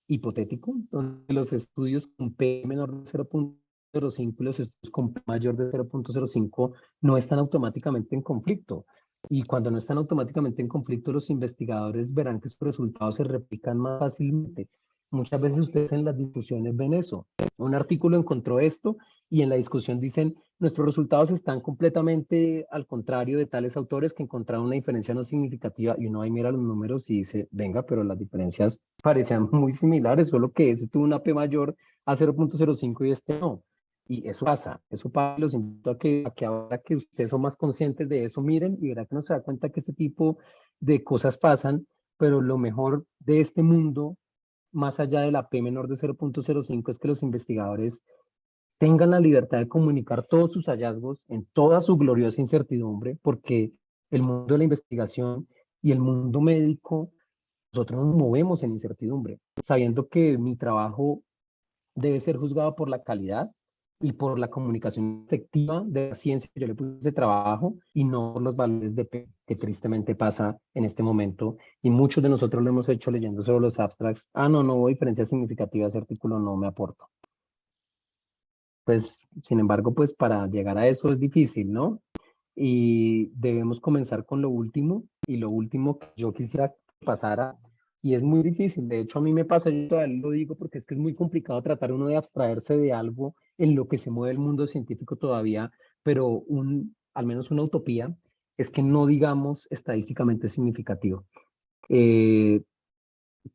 hipotético, donde los estudios con P menor de 0.05 y los estudios con P mayor de 0.05 no están automáticamente en conflicto. Y cuando no están automáticamente en conflicto, los investigadores verán que sus resultados se replican más fácilmente. Muchas veces ustedes en las discusiones ven eso. Un artículo encontró esto y en la discusión dicen, nuestros resultados están completamente al contrario de tales autores que encontraron una diferencia no significativa, y uno ahí mira los números y dice, venga, pero las diferencias parecían muy similares, solo que ese tuvo una P mayor a 0.05 y este no. Y eso pasa, los invito a que ahora que ustedes son más conscientes de eso, miren y verán que no se da cuenta que este tipo de cosas pasan, pero lo mejor de este mundo, más allá de la P menor de 0.05, es que los investigadores tengan la libertad de comunicar todos sus hallazgos en toda su gloriosa incertidumbre, porque el mundo de la investigación y el mundo médico, nosotros nos movemos en incertidumbre, sabiendo que mi trabajo debe ser juzgado por la calidad y por la comunicación efectiva de la ciencia que yo le puse ese trabajo y no por los valores de P, que tristemente pasa en este momento. Y muchos de nosotros lo hemos hecho leyendo sobre los abstracts. Ah, no, no hubo diferencias significativas, ese artículo no me aporta. Pues, sin embargo, pues para llegar a eso es difícil, ¿no? Y debemos comenzar con lo último, y lo último que yo quisiera que pasara, y es muy difícil, de hecho a mí me pasa, yo todavía lo digo porque es que es muy complicado tratar uno de abstraerse de algo en lo que se mueve el mundo científico todavía, pero al menos una utopía es que no digamos estadísticamente significativo. Eh,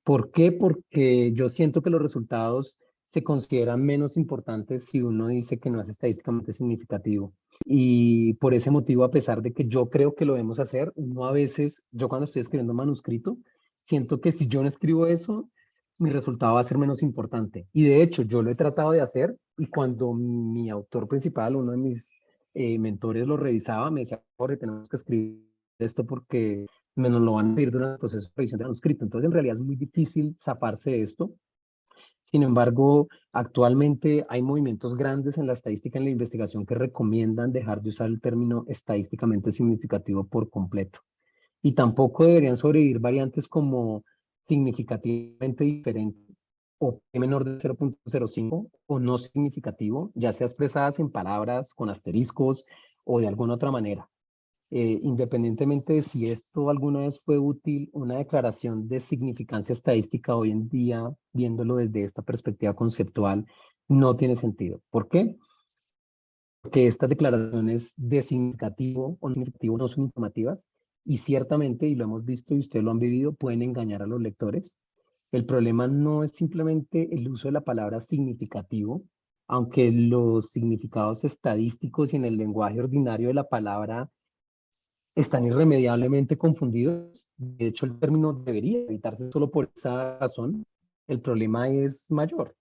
¿Por qué? Porque yo siento que los resultados se consideran menos importantes si uno dice que no es estadísticamente significativo. Y por ese motivo, a pesar de que yo creo que lo debemos hacer, uno a veces, yo cuando estoy escribiendo manuscrito, siento que si yo no escribo eso, mi resultado va a ser menos importante. Y de hecho, yo lo he tratado de hacer y cuando mi autor principal, uno de mis mentores lo revisaba, me decía, Jorge, tenemos que escribir esto porque nos lo van a pedir durante el proceso de revisión de manuscrito. Entonces, en realidad es muy difícil zafarse de esto. Sin embargo, actualmente hay movimientos grandes en la estadística y en la investigación que recomiendan dejar de usar el término estadísticamente significativo por completo. Y tampoco deberían sobrevivir variantes como significativamente diferente o P menor de 0.05 o no significativo, ya sea expresadas en palabras, con asteriscos o de alguna otra manera. Independientemente de si esto alguna vez fue útil, una declaración de significancia estadística hoy en día, viéndolo desde esta perspectiva conceptual, no tiene sentido. ¿Por qué? Porque estas declaraciones de significativo o no significativo no son informativas y ciertamente, y lo hemos visto y ustedes lo han vivido, pueden engañar a los lectores. El problema no es simplemente el uso de la palabra significativo, aunque los significados estadísticos y en el lenguaje ordinario de la palabra están irremediablemente confundidos. De hecho, el término debería evitarse solo por esa razón. El problema es mayor.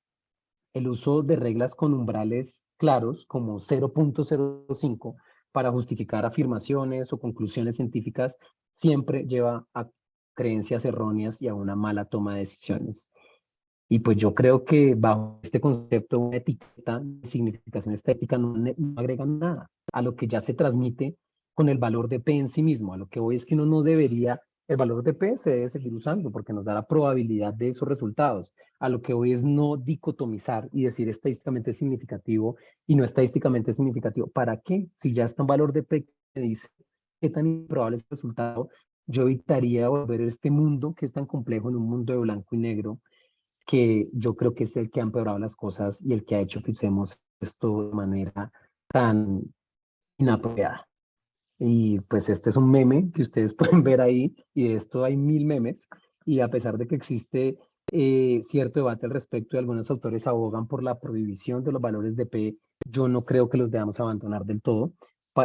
El uso de reglas con umbrales claros, como 0.05, para justificar afirmaciones o conclusiones científicas, siempre lleva a creencias erróneas y a una mala toma de decisiones. Y pues yo creo que bajo este concepto, una etiqueta de significación estadística no agrega nada a lo que ya se transmite con el valor de P en sí mismo. A lo que voy es que uno no debería, el valor de P se debe seguir usando porque nos da la probabilidad de esos resultados. A lo que voy es no dicotomizar y decir estadísticamente significativo y no estadísticamente significativo. ¿Para qué? Si ya está un valor de P que dice qué tan improbable es el resultado, yo evitaría volver este mundo que es tan complejo en un mundo de blanco y negro, que yo creo que es el que ha empeorado las cosas y el que ha hecho que usemos esto de manera tan inapropiada. Y pues este es un meme que ustedes pueden ver ahí, y de esto hay 1000 memes, y a pesar de que existe cierto debate al respecto y algunos autores abogan por la prohibición de los valores de P, yo no creo que los debamos abandonar del todo.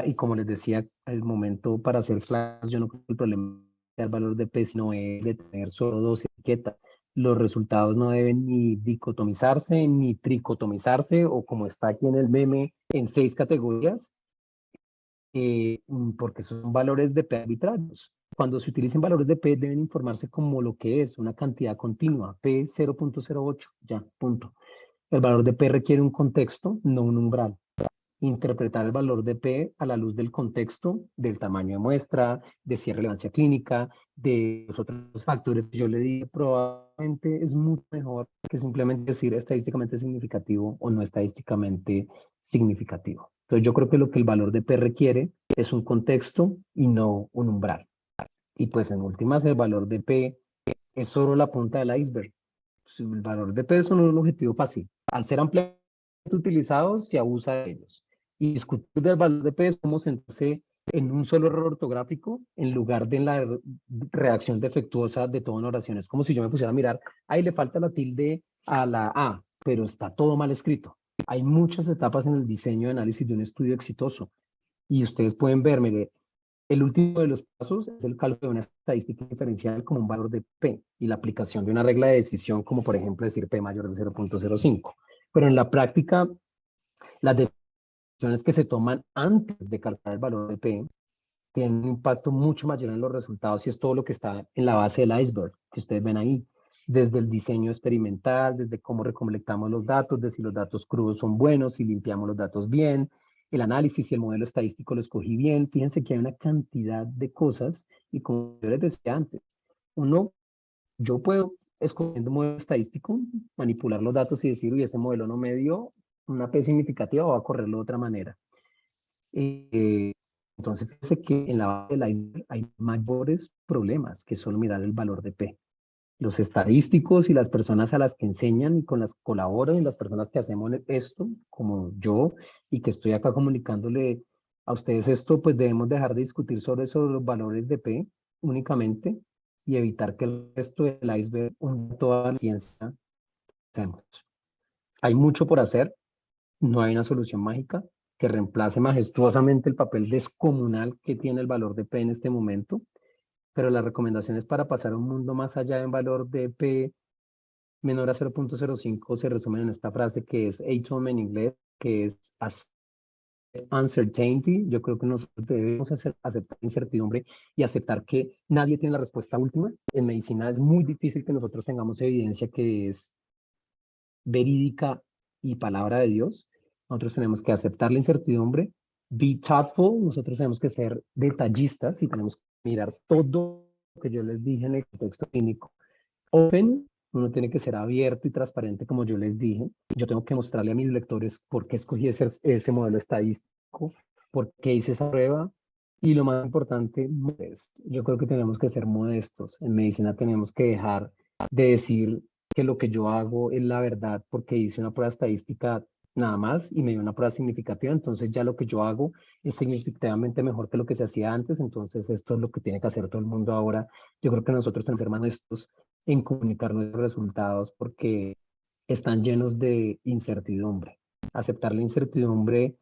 Y como les decía, al momento para hacer clases, yo no creo que el problema sea el valor de P, sino es de tener solo dos etiquetas. Los resultados no deben ni dicotomizarse ni tricotomizarse, o como está aquí en el meme, en 6 categorías, porque son valores de P arbitrarios. Cuando se utilicen valores de P deben informarse como lo que es una cantidad continua, P 0.08, ya, punto. El valor de P requiere un contexto, no un umbral. Interpretar el valor de P a la luz del contexto, del tamaño de muestra, de si es relevancia clínica, de los otros factores que yo le di, probablemente es mucho mejor que simplemente decir estadísticamente significativo o no estadísticamente significativo. Entonces yo creo que lo que el valor de P requiere es un contexto y no un umbral. Y pues en últimas el valor de P es solo la punta del iceberg. El valor de P es un objetivo fácil. Al ser ampliamente utilizados, se abusa de ellos. Y discutir del valor de P es como sentarse en un solo error ortográfico en lugar de en la redacción defectuosa de toda una oración. Es como si yo me pusiera a mirar, ahí le falta la tilde a la A, pero está todo mal escrito. Hay muchas etapas en el diseño y análisis de un estudio exitoso. Y ustedes pueden ver, mire, el último de los pasos es el cálculo de una estadística diferencial como un valor de P y la aplicación de una regla de decisión, como por ejemplo decir P mayor de 0.05. Pero en la práctica, las decisiones que se toman antes de calcular el valor de P tienen un impacto mucho mayor en los resultados, y es todo lo que está en la base del iceberg que ustedes ven ahí. Desde el diseño experimental, desde cómo recolectamos los datos, de si los datos crudos son buenos, si limpiamos los datos bien, el análisis, si el modelo estadístico lo escogí bien. Fíjense que hay una cantidad de cosas, y como yo les decía antes, yo puedo, escogiendo un modelo estadístico, manipular los datos y decir, uy, ese modelo no me dio una P significativa, voy a correrlo de otra manera. Eh, entonces, fíjense que en la base del iceberg hay mayores problemas que solo mirar el valor de P. Los estadísticos y las personas a las que enseñan y con las que colaboran, y las personas que hacemos esto, como yo, y que estoy acá comunicándole a ustedes esto, pues debemos dejar de discutir sobre esos valores de P únicamente y evitar que el resto del iceberg hunda toda la ciencia que hacemos. Hay mucho por hacer, no hay una solución mágica que reemplace majestuosamente el papel descomunal que tiene el valor de P en este momento, pero las recomendaciones para pasar a un mundo más allá de un valor de P menor a 0.05 se resumen en esta frase que es ATOM en inglés, que es uncertainty. Yo creo que nosotros debemos aceptar incertidumbre y aceptar que nadie tiene la respuesta última. En medicina es muy difícil que nosotros tengamos evidencia que es verídica y palabra de Dios. Nosotros tenemos que aceptar la incertidumbre, be thoughtful, nosotros tenemos que ser detallistas y tenemos que mirar todo lo que yo les dije en el contexto clínico. Open, uno tiene que ser abierto y transparente, como yo les dije. Yo tengo que mostrarle a mis lectores por qué escogí ese modelo estadístico, por qué hice esa prueba. Y lo más importante, pues, yo creo que tenemos que ser modestos. En medicina tenemos que dejar de decir que lo que yo hago es la verdad porque hice una prueba estadística nada más y me dio una prueba significativa. Entonces ya lo que yo hago es significativamente mejor que lo que se hacía antes. Entonces esto es lo que tiene que hacer todo el mundo ahora. Yo creo que nosotros tenemos que ser más honestos en comunicar nuestros resultados porque están llenos de incertidumbre. Aceptar la incertidumbre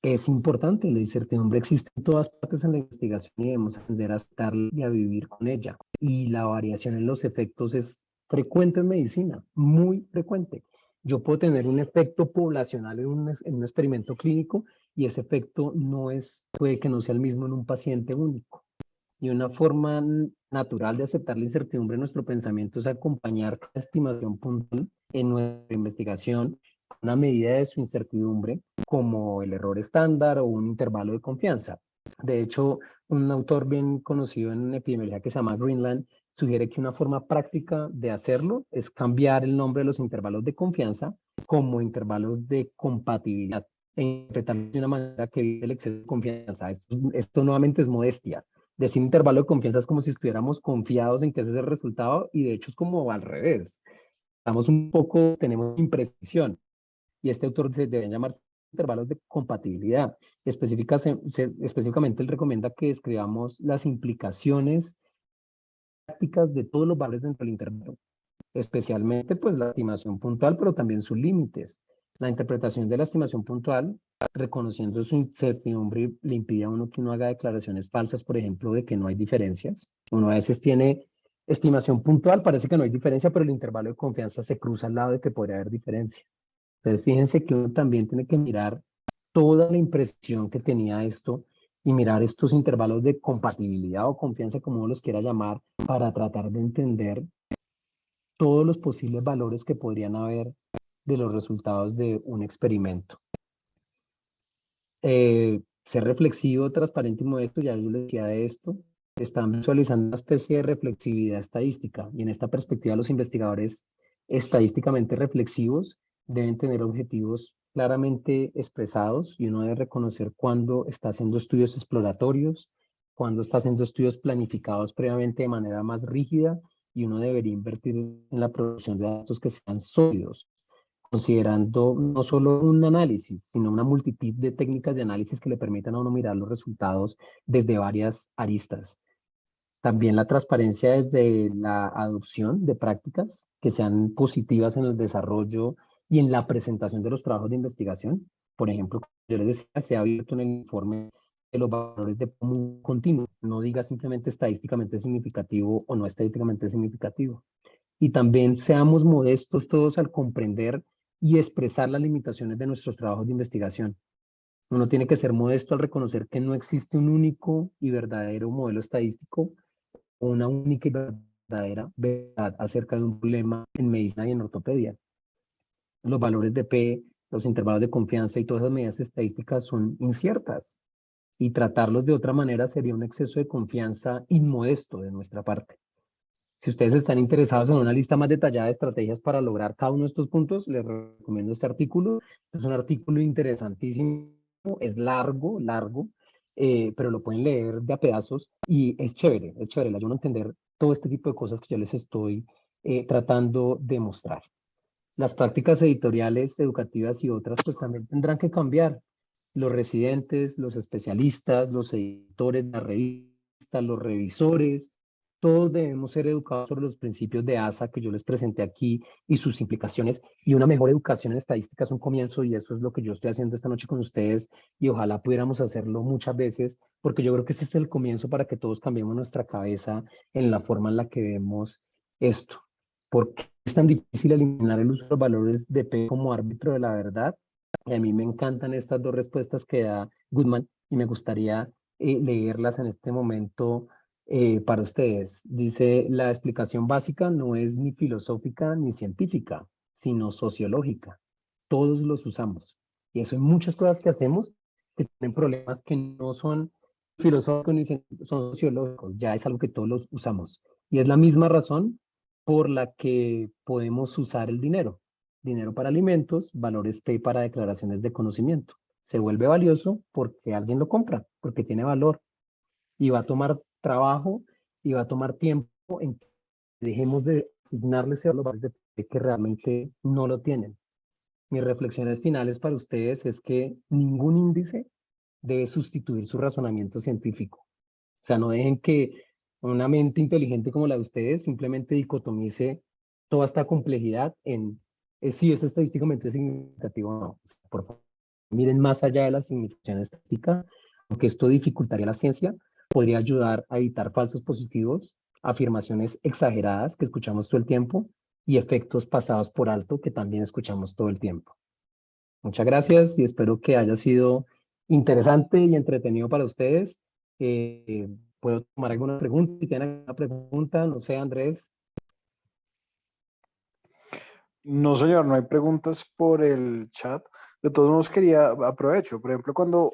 es importante. La incertidumbre existe en todas partes en la investigación y debemos aprender a aceptarla y a vivir con ella. Y la variación en los efectos es frecuente en medicina, muy frecuente. Yo puedo tener un efecto poblacional en un experimento clínico, y ese efecto puede que no sea el mismo en un paciente único. Y una forma natural de aceptar la incertidumbre en nuestro pensamiento es acompañar cada estimación puntual en nuestra investigación con una medida de su incertidumbre, como el error estándar o un intervalo de confianza. De hecho, un autor bien conocido en epidemiología que se llama Greenland sugiere que una forma práctica de hacerlo es cambiar el nombre de los intervalos de confianza como intervalos de compatibilidad e interpretarlos de una manera que evite el exceso de confianza. Esto nuevamente es modestia. Decir intervalo de confianza es como si estuviéramos confiados en que ese es el resultado, y de hecho es como al revés. Tenemos imprecisión, y este autor dice, deben llamarse intervalos de compatibilidad. Específicamente, él recomienda que escribamos las implicaciones prácticas de todos los valores dentro del intervalo, especialmente pues la estimación puntual, pero también sus límites. La interpretación de la estimación puntual, reconociendo su incertidumbre, le impide a uno que uno haga declaraciones falsas, por ejemplo, de que no hay diferencias. Uno a veces tiene estimación puntual, parece que no hay diferencia, pero el intervalo de confianza se cruza al lado de que podría haber diferencia. Entonces, fíjense que uno también tiene que mirar toda la impresión que tenía esto y mirar estos intervalos de compatibilidad o confianza, como uno los quiera llamar, para tratar de entender todos los posibles valores que podrían haber de los resultados de un experimento. Ser reflexivo, transparente y modesto, ya yo les decía de esto, están visualizando una especie de reflexividad estadística y en esta perspectiva los investigadores estadísticamente reflexivos deben tener objetivos claramente expresados y uno debe reconocer cuándo está haciendo estudios exploratorios, cuándo está haciendo estudios planificados previamente de manera más rígida y uno debería invertir en la producción de datos que sean sólidos, considerando no solo un análisis, sino una multitud de técnicas de análisis que le permitan a uno mirar los resultados desde varias aristas. También la transparencia desde la adopción de prácticas que sean positivas en el desarrollo y en la presentación de los trabajos de investigación. Por ejemplo, yo les decía, se ha abierto en el informe de los valores de común continuo. No diga simplemente estadísticamente significativo o no estadísticamente significativo. Y también seamos modestos todos al comprender y expresar las limitaciones de nuestros trabajos de investigación. Uno tiene que ser modesto al reconocer que no existe un único y verdadero modelo estadístico o una única y verdadera verdad acerca de un problema en medicina y en ortopedia. Los valores de P, los intervalos de confianza y todas esas medidas estadísticas son inciertas y tratarlos de otra manera sería un exceso de confianza inmodesto de nuestra parte. Si ustedes están interesados en una lista más detallada de estrategias para lograr cada uno de estos puntos, les recomiendo este artículo. Es un artículo interesantísimo, es largo, pero lo pueden leer de a pedazos y es chévere, le ayuda a entender todo este tipo de cosas que yo les estoy tratando de mostrar. Las prácticas editoriales, educativas y otras, pues también tendrán que cambiar. Los residentes, los especialistas, los editores de la revista, los revisores, todos debemos ser educados sobre los principios de ASA que yo les presenté aquí y sus implicaciones. Y una mejor educación en estadística es un comienzo y eso es lo que yo estoy haciendo esta noche con ustedes y ojalá pudiéramos hacerlo muchas veces porque yo creo que este es el comienzo para que todos cambiemos nuestra cabeza en la forma en la que vemos esto. ¿Por qué es tan difícil eliminar el uso de los valores de P como árbitro de la verdad? Y a mí me encantan estas dos respuestas que da Goodman y me gustaría leerlas en este momento para ustedes. Dice, la explicación básica no es ni filosófica ni científica, sino sociológica. Todos los usamos. Y eso hay muchas cosas que hacemos que tienen problemas que no son filosóficos ni científicos, son sociológicos. Ya es algo que todos los usamos. Y es la misma razón por la que podemos usar el dinero. Dinero para alimentos, valores P para declaraciones de conocimiento. Se vuelve valioso porque alguien lo compra, porque tiene valor y va a tomar trabajo y va a tomar tiempo en que dejemos de asignarles a los valores de que realmente no lo tienen. Mis reflexiones finales para ustedes es que ningún índice debe sustituir su razonamiento científico. O sea, no dejen que una mente inteligente como la de ustedes simplemente dicotomice toda esta complejidad en si es estadísticamente significativo o no. O sea, por favor, miren más allá de la significación estadística, aunque esto dificultaría la ciencia, podría ayudar a evitar falsos positivos, afirmaciones exageradas que escuchamos todo el tiempo y efectos pasados por alto que también escuchamos todo el tiempo. Muchas gracias y espero que haya sido interesante y entretenido para ustedes. Puedo tomar alguna pregunta. Si tienen alguna pregunta, no sé, Andrés. No, señor, no hay preguntas por el chat. De todos modos, aprovecho, por ejemplo,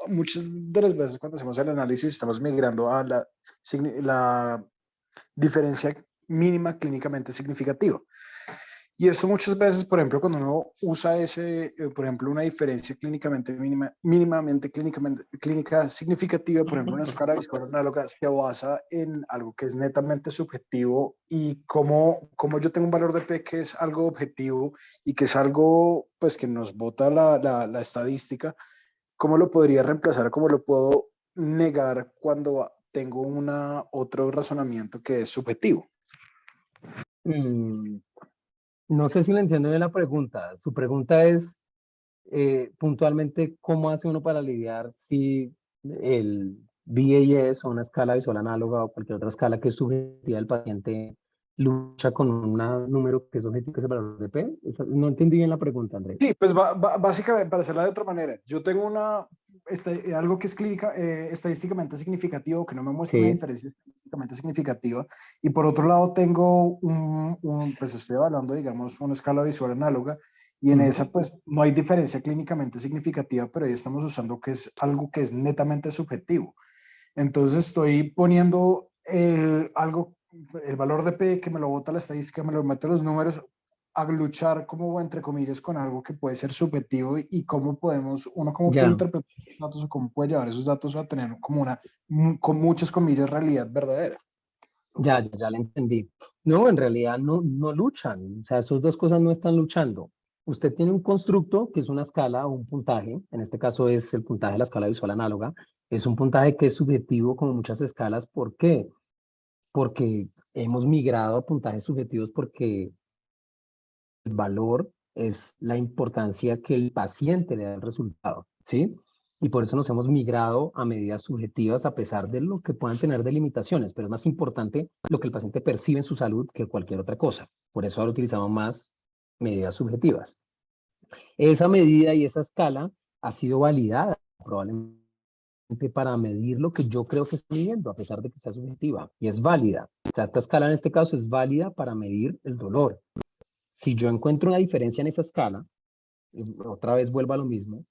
muchas de las veces cuando hacemos el análisis, estamos migrando a la diferencia mínima clínicamente significativa. Y esto muchas veces, por ejemplo, cuando uno usa por ejemplo, una diferencia clínicamente mínimamente clínica significativa, por ejemplo, una escala visual análoga, se basa en algo que es netamente subjetivo y como yo tengo un valor de P que es algo objetivo y que es algo, pues, que nos bota la estadística, ¿cómo lo podría reemplazar? ¿Cómo lo puedo negar cuando tengo otro razonamiento que es subjetivo? Mm, no sé si le entiendo bien la pregunta. Su pregunta es puntualmente cómo hace uno para lidiar si el VAS o una escala visual análoga o cualquier otra escala que es subjetiva del paciente lucha con un número que es objetivo, que es el valor de P. No entendí bien la pregunta, Andrés. Sí, pues básicamente, para hacerla de otra manera, yo tengo algo que es estadísticamente significativo, que no me muestra una Sí. diferencia estadísticamente significativa, y por otro lado tengo pues estoy evaluando, digamos, una escala visual análoga, y en esa, Ujú. pues, no hay diferencia clínicamente significativa, pero ahí estamos usando que es algo que es netamente subjetivo. Entonces estoy poniendo el valor de P que me lo bota la estadística, me lo mete los números, a luchar como entre comillas con algo que puede ser subjetivo y cómo puede Ya, interpretar esos datos o cómo puede llevar esos datos a tener como con muchas comillas, realidad verdadera. ya le entendí. No, en realidad no luchan. O sea, esas dos cosas no están luchando. Usted tiene un constructo que es una escala o un puntaje. En este caso es el puntaje de la escala visual análoga. Es un puntaje que es subjetivo como muchas escalas. ¿Por qué? Porque hemos migrado a puntajes subjetivos porque el valor es la importancia que el paciente le da al resultado, ¿sí? Y por eso nos hemos migrado a medidas subjetivas a pesar de lo que puedan tener de limitaciones, pero es más importante lo que el paciente percibe en su salud que cualquier otra cosa. Por eso ahora utilizamos más medidas subjetivas. Esa medida y esa escala ha sido validada probablemente para medir lo que yo creo que está midiendo, a pesar de que sea subjetiva, y es válida. O sea, esta escala en este caso es válida para medir el dolor. Si yo encuentro una diferencia en esa escala, y otra vez vuelvo a lo mismo,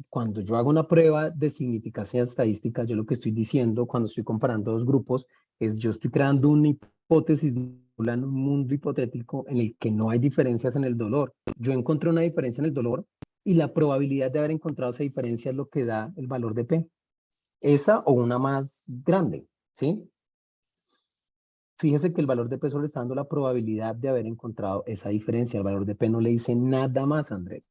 cuando yo hago una prueba de significancia estadística, yo lo que estoy diciendo cuando estoy comparando dos grupos es yo estoy creando una hipótesis en un mundo hipotético en el que no hay diferencias en el dolor. Yo encontré una diferencia en el dolor y la probabilidad de haber encontrado esa diferencia es lo que da el valor de P. Esa o una más grande, ¿sí? Fíjese que el valor de P solo le está dando la probabilidad de haber encontrado esa diferencia. El valor de P no le dice nada más, Andrés.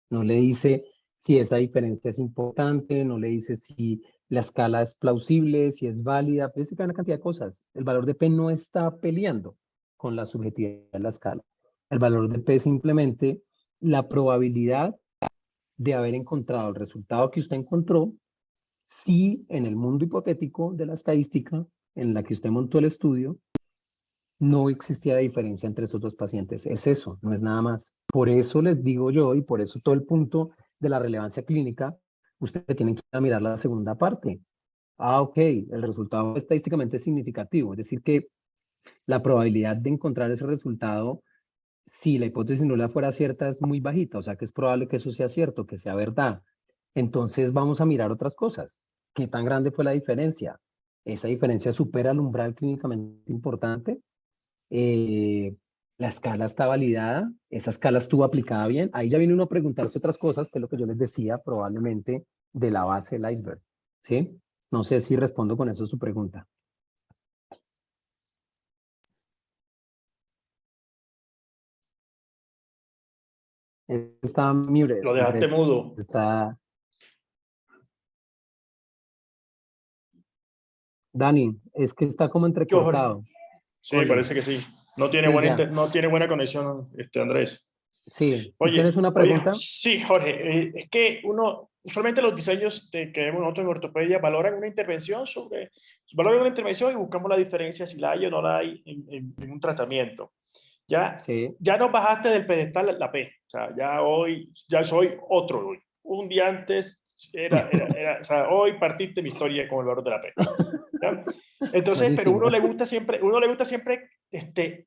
No le dice si esa diferencia es importante, no le dice si la escala es plausible, si es válida, pues que hay una cantidad de cosas. El valor de P no está peleando con la subjetividad de la escala. El valor de P es simplemente la probabilidad de haber encontrado el resultado que usted encontró si en el mundo hipotético de la estadística en la que usted montó el estudio no existía diferencia entre esos dos pacientes. Es eso, no es nada más. Por eso les digo yo, y por eso todo el punto de la relevancia clínica, usted tiene que ir a mirar la segunda parte. Ah, ok, el resultado es estadísticamente significativo, es decir, que la probabilidad de encontrar ese resultado, si la hipótesis no la fuera cierta, es muy bajita, o sea que es probable que eso sea cierto, que sea verdad. Entonces vamos a mirar otras cosas. ¿Qué tan grande fue la diferencia? ¿Esa diferencia supera el umbral clínicamente importante? eh, la escala está validada, esa escala estuvo aplicada bien. Ahí ya viene uno a preguntarse otras cosas, que es lo que yo les decía, probablemente de la base del iceberg. ¿Sí? No sé si respondo con eso su pregunta. Está muted, Lo dejaste Andrés. mudo. Está Dani, es que está como ¿Qué, Jorge? entrecortado. Sí, Ole, parece que sí. No tiene sí, ya. no tiene buena conexión, Andrés. Sí, ¿tú tienes Oye, una pregunta? sí, Jorge, es que usualmente los diseños que vemos nosotros en ortopedia valoran una intervención y buscamos la diferencia si la hay o no la hay en un tratamiento. Ya, Sí. ya nos bajaste del pedestal la P, o sea, ya soy otro hoy. Un día antes o sea, hoy partiste mi historia con el valor de la P. ¿Ya? Entonces, pero Buenísimo. uno le gusta siempre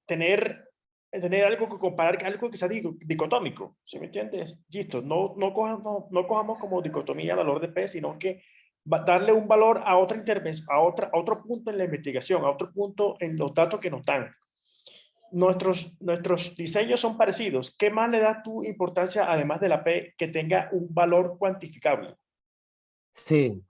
tener algo que comparar, algo que sea dicotómico, ¿sí me entiendes? Listo, no cojamos como dicotomía valor de P, sino que darle un valor a otra intervención, a otro punto en la investigación, a otro punto en los datos que nos dan. nuestros diseños son parecidos. ¿Qué más le da tu importancia, además de la P, que tenga un valor cuantificable? Sí,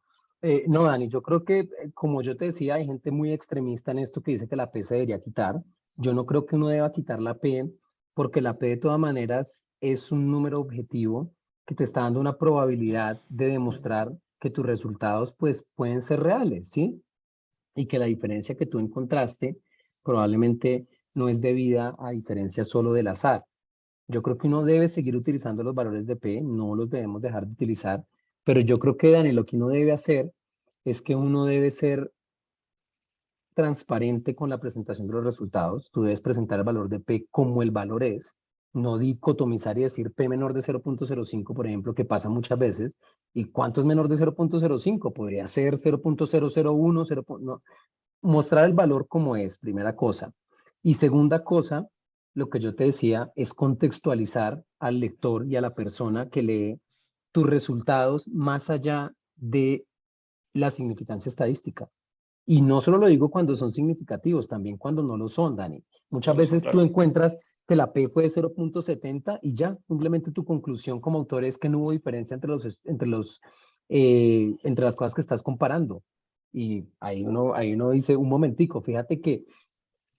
no, Dani, yo creo que, como yo te decía, hay gente muy extremista en esto que dice que la P se debería quitar. Yo no creo que uno deba quitar la P, porque la P de todas maneras es un número objetivo que te está dando una probabilidad de demostrar que tus resultados pues pueden ser reales, ¿sí? Y que la diferencia que tú encontraste probablemente no es debida a diferencia solo del azar. Yo creo que uno debe seguir utilizando los valores de P, no los debemos dejar de utilizar, pero yo creo que, Dani, lo que uno debe hacer es que uno debe ser transparente con la presentación de los resultados. Tú debes presentar el valor de P como el valor es, no dicotomizar y decir P menor de 0.05, por ejemplo, que pasa muchas veces. ¿Y cuánto es menor de 0.05? Podría ser 0.001, 0. No. Mostrar el valor como es, primera cosa. Y segunda cosa, lo que yo te decía es contextualizar al lector y a la persona que lee tus resultados más allá de la significancia estadística. Y no solo lo digo cuando son significativos, también cuando no lo son, Dani. Muchas No lo son, veces tú claro. encuentras que la P fue de 0.70 y ya, simplemente tu conclusión como autor es que no hubo diferencia entre las cosas que estás comparando. Y ahí uno dice, un momentico, fíjate que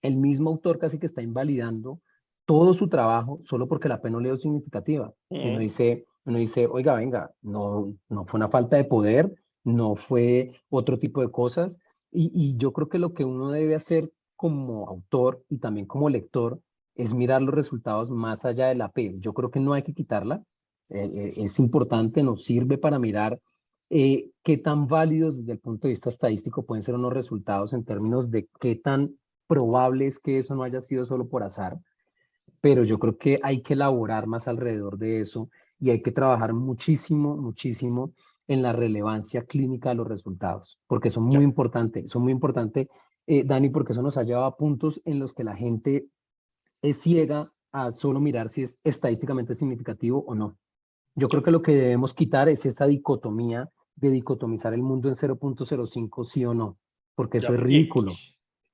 el mismo autor casi que está invalidando todo su trabajo solo porque la P no le dio significativa. Y uno dice, oiga, venga, no fue una falta de poder, no fue otro tipo de cosas. Y yo creo que lo que uno debe hacer como autor y también como lector es mirar los resultados más allá de la P. Yo creo que no hay que quitarla. Es importante, nos sirve para mirar qué tan válidos desde el punto de vista estadístico pueden ser unos resultados en términos de qué tan probable es que eso no haya sido solo por azar, pero yo creo que hay que elaborar más alrededor de eso y hay que trabajar muchísimo, muchísimo en la relevancia clínica de los resultados, porque Ya. son muy importantes, Dani, porque eso nos ha llevado a puntos en los que la gente es ciega a solo mirar si es estadísticamente significativo o no. Yo Ya. creo que lo que debemos quitar es esa dicotomía de dicotomizar el mundo en 0.05 sí o no, porque eso Ya. es ridículo.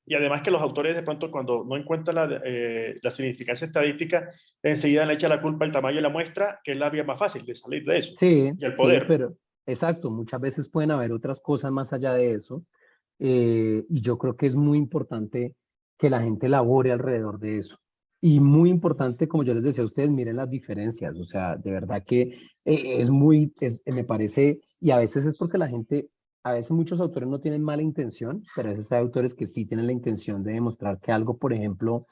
Y además que los autores de pronto cuando no encuentran la significancia estadística, enseguida le echan la culpa al tamaño de la muestra, que es la vía más fácil de salir de eso, Sí, y al sí, poder. pero exacto, muchas veces pueden haber otras cosas más allá de eso, y yo creo que es muy importante que la gente labore alrededor de eso. Y muy importante, como yo les decía a ustedes, miren las diferencias, o sea, de verdad que me parece, y a veces es porque la gente, a veces muchos autores no tienen mala intención, pero a veces hay autores que sí tienen la intención de demostrar que algo, por ejemplo,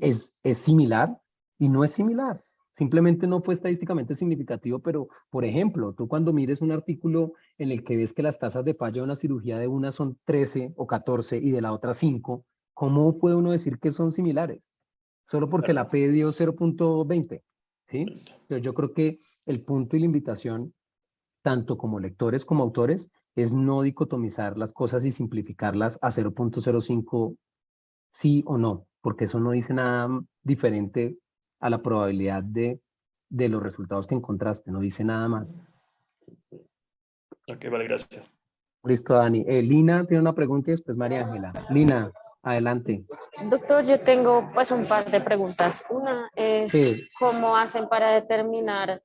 es similar y no es similar. Simplemente no fue estadísticamente significativo, pero, por ejemplo, tú cuando mires un artículo en el que ves que las tasas de falla de una cirugía de una son 13 o 14 y de la otra 5, ¿cómo puede uno decir que son similares? Solo porque Claro. la P dio 0.20, ¿sí? Pero yo creo que el punto y la invitación, tanto como lectores como autores, es no dicotomizar las cosas y simplificarlas a 0.05 sí o no, porque eso no dice nada diferente a la probabilidad de los resultados que encontraste, no dice nada más. Ok, vale, gracias. Listo, Dani. Lina tiene una pregunta y después María Ángela. Lina, adelante. Doctor, yo tengo pues un par de preguntas. Una es, Sí, ¿cómo hacen para determinar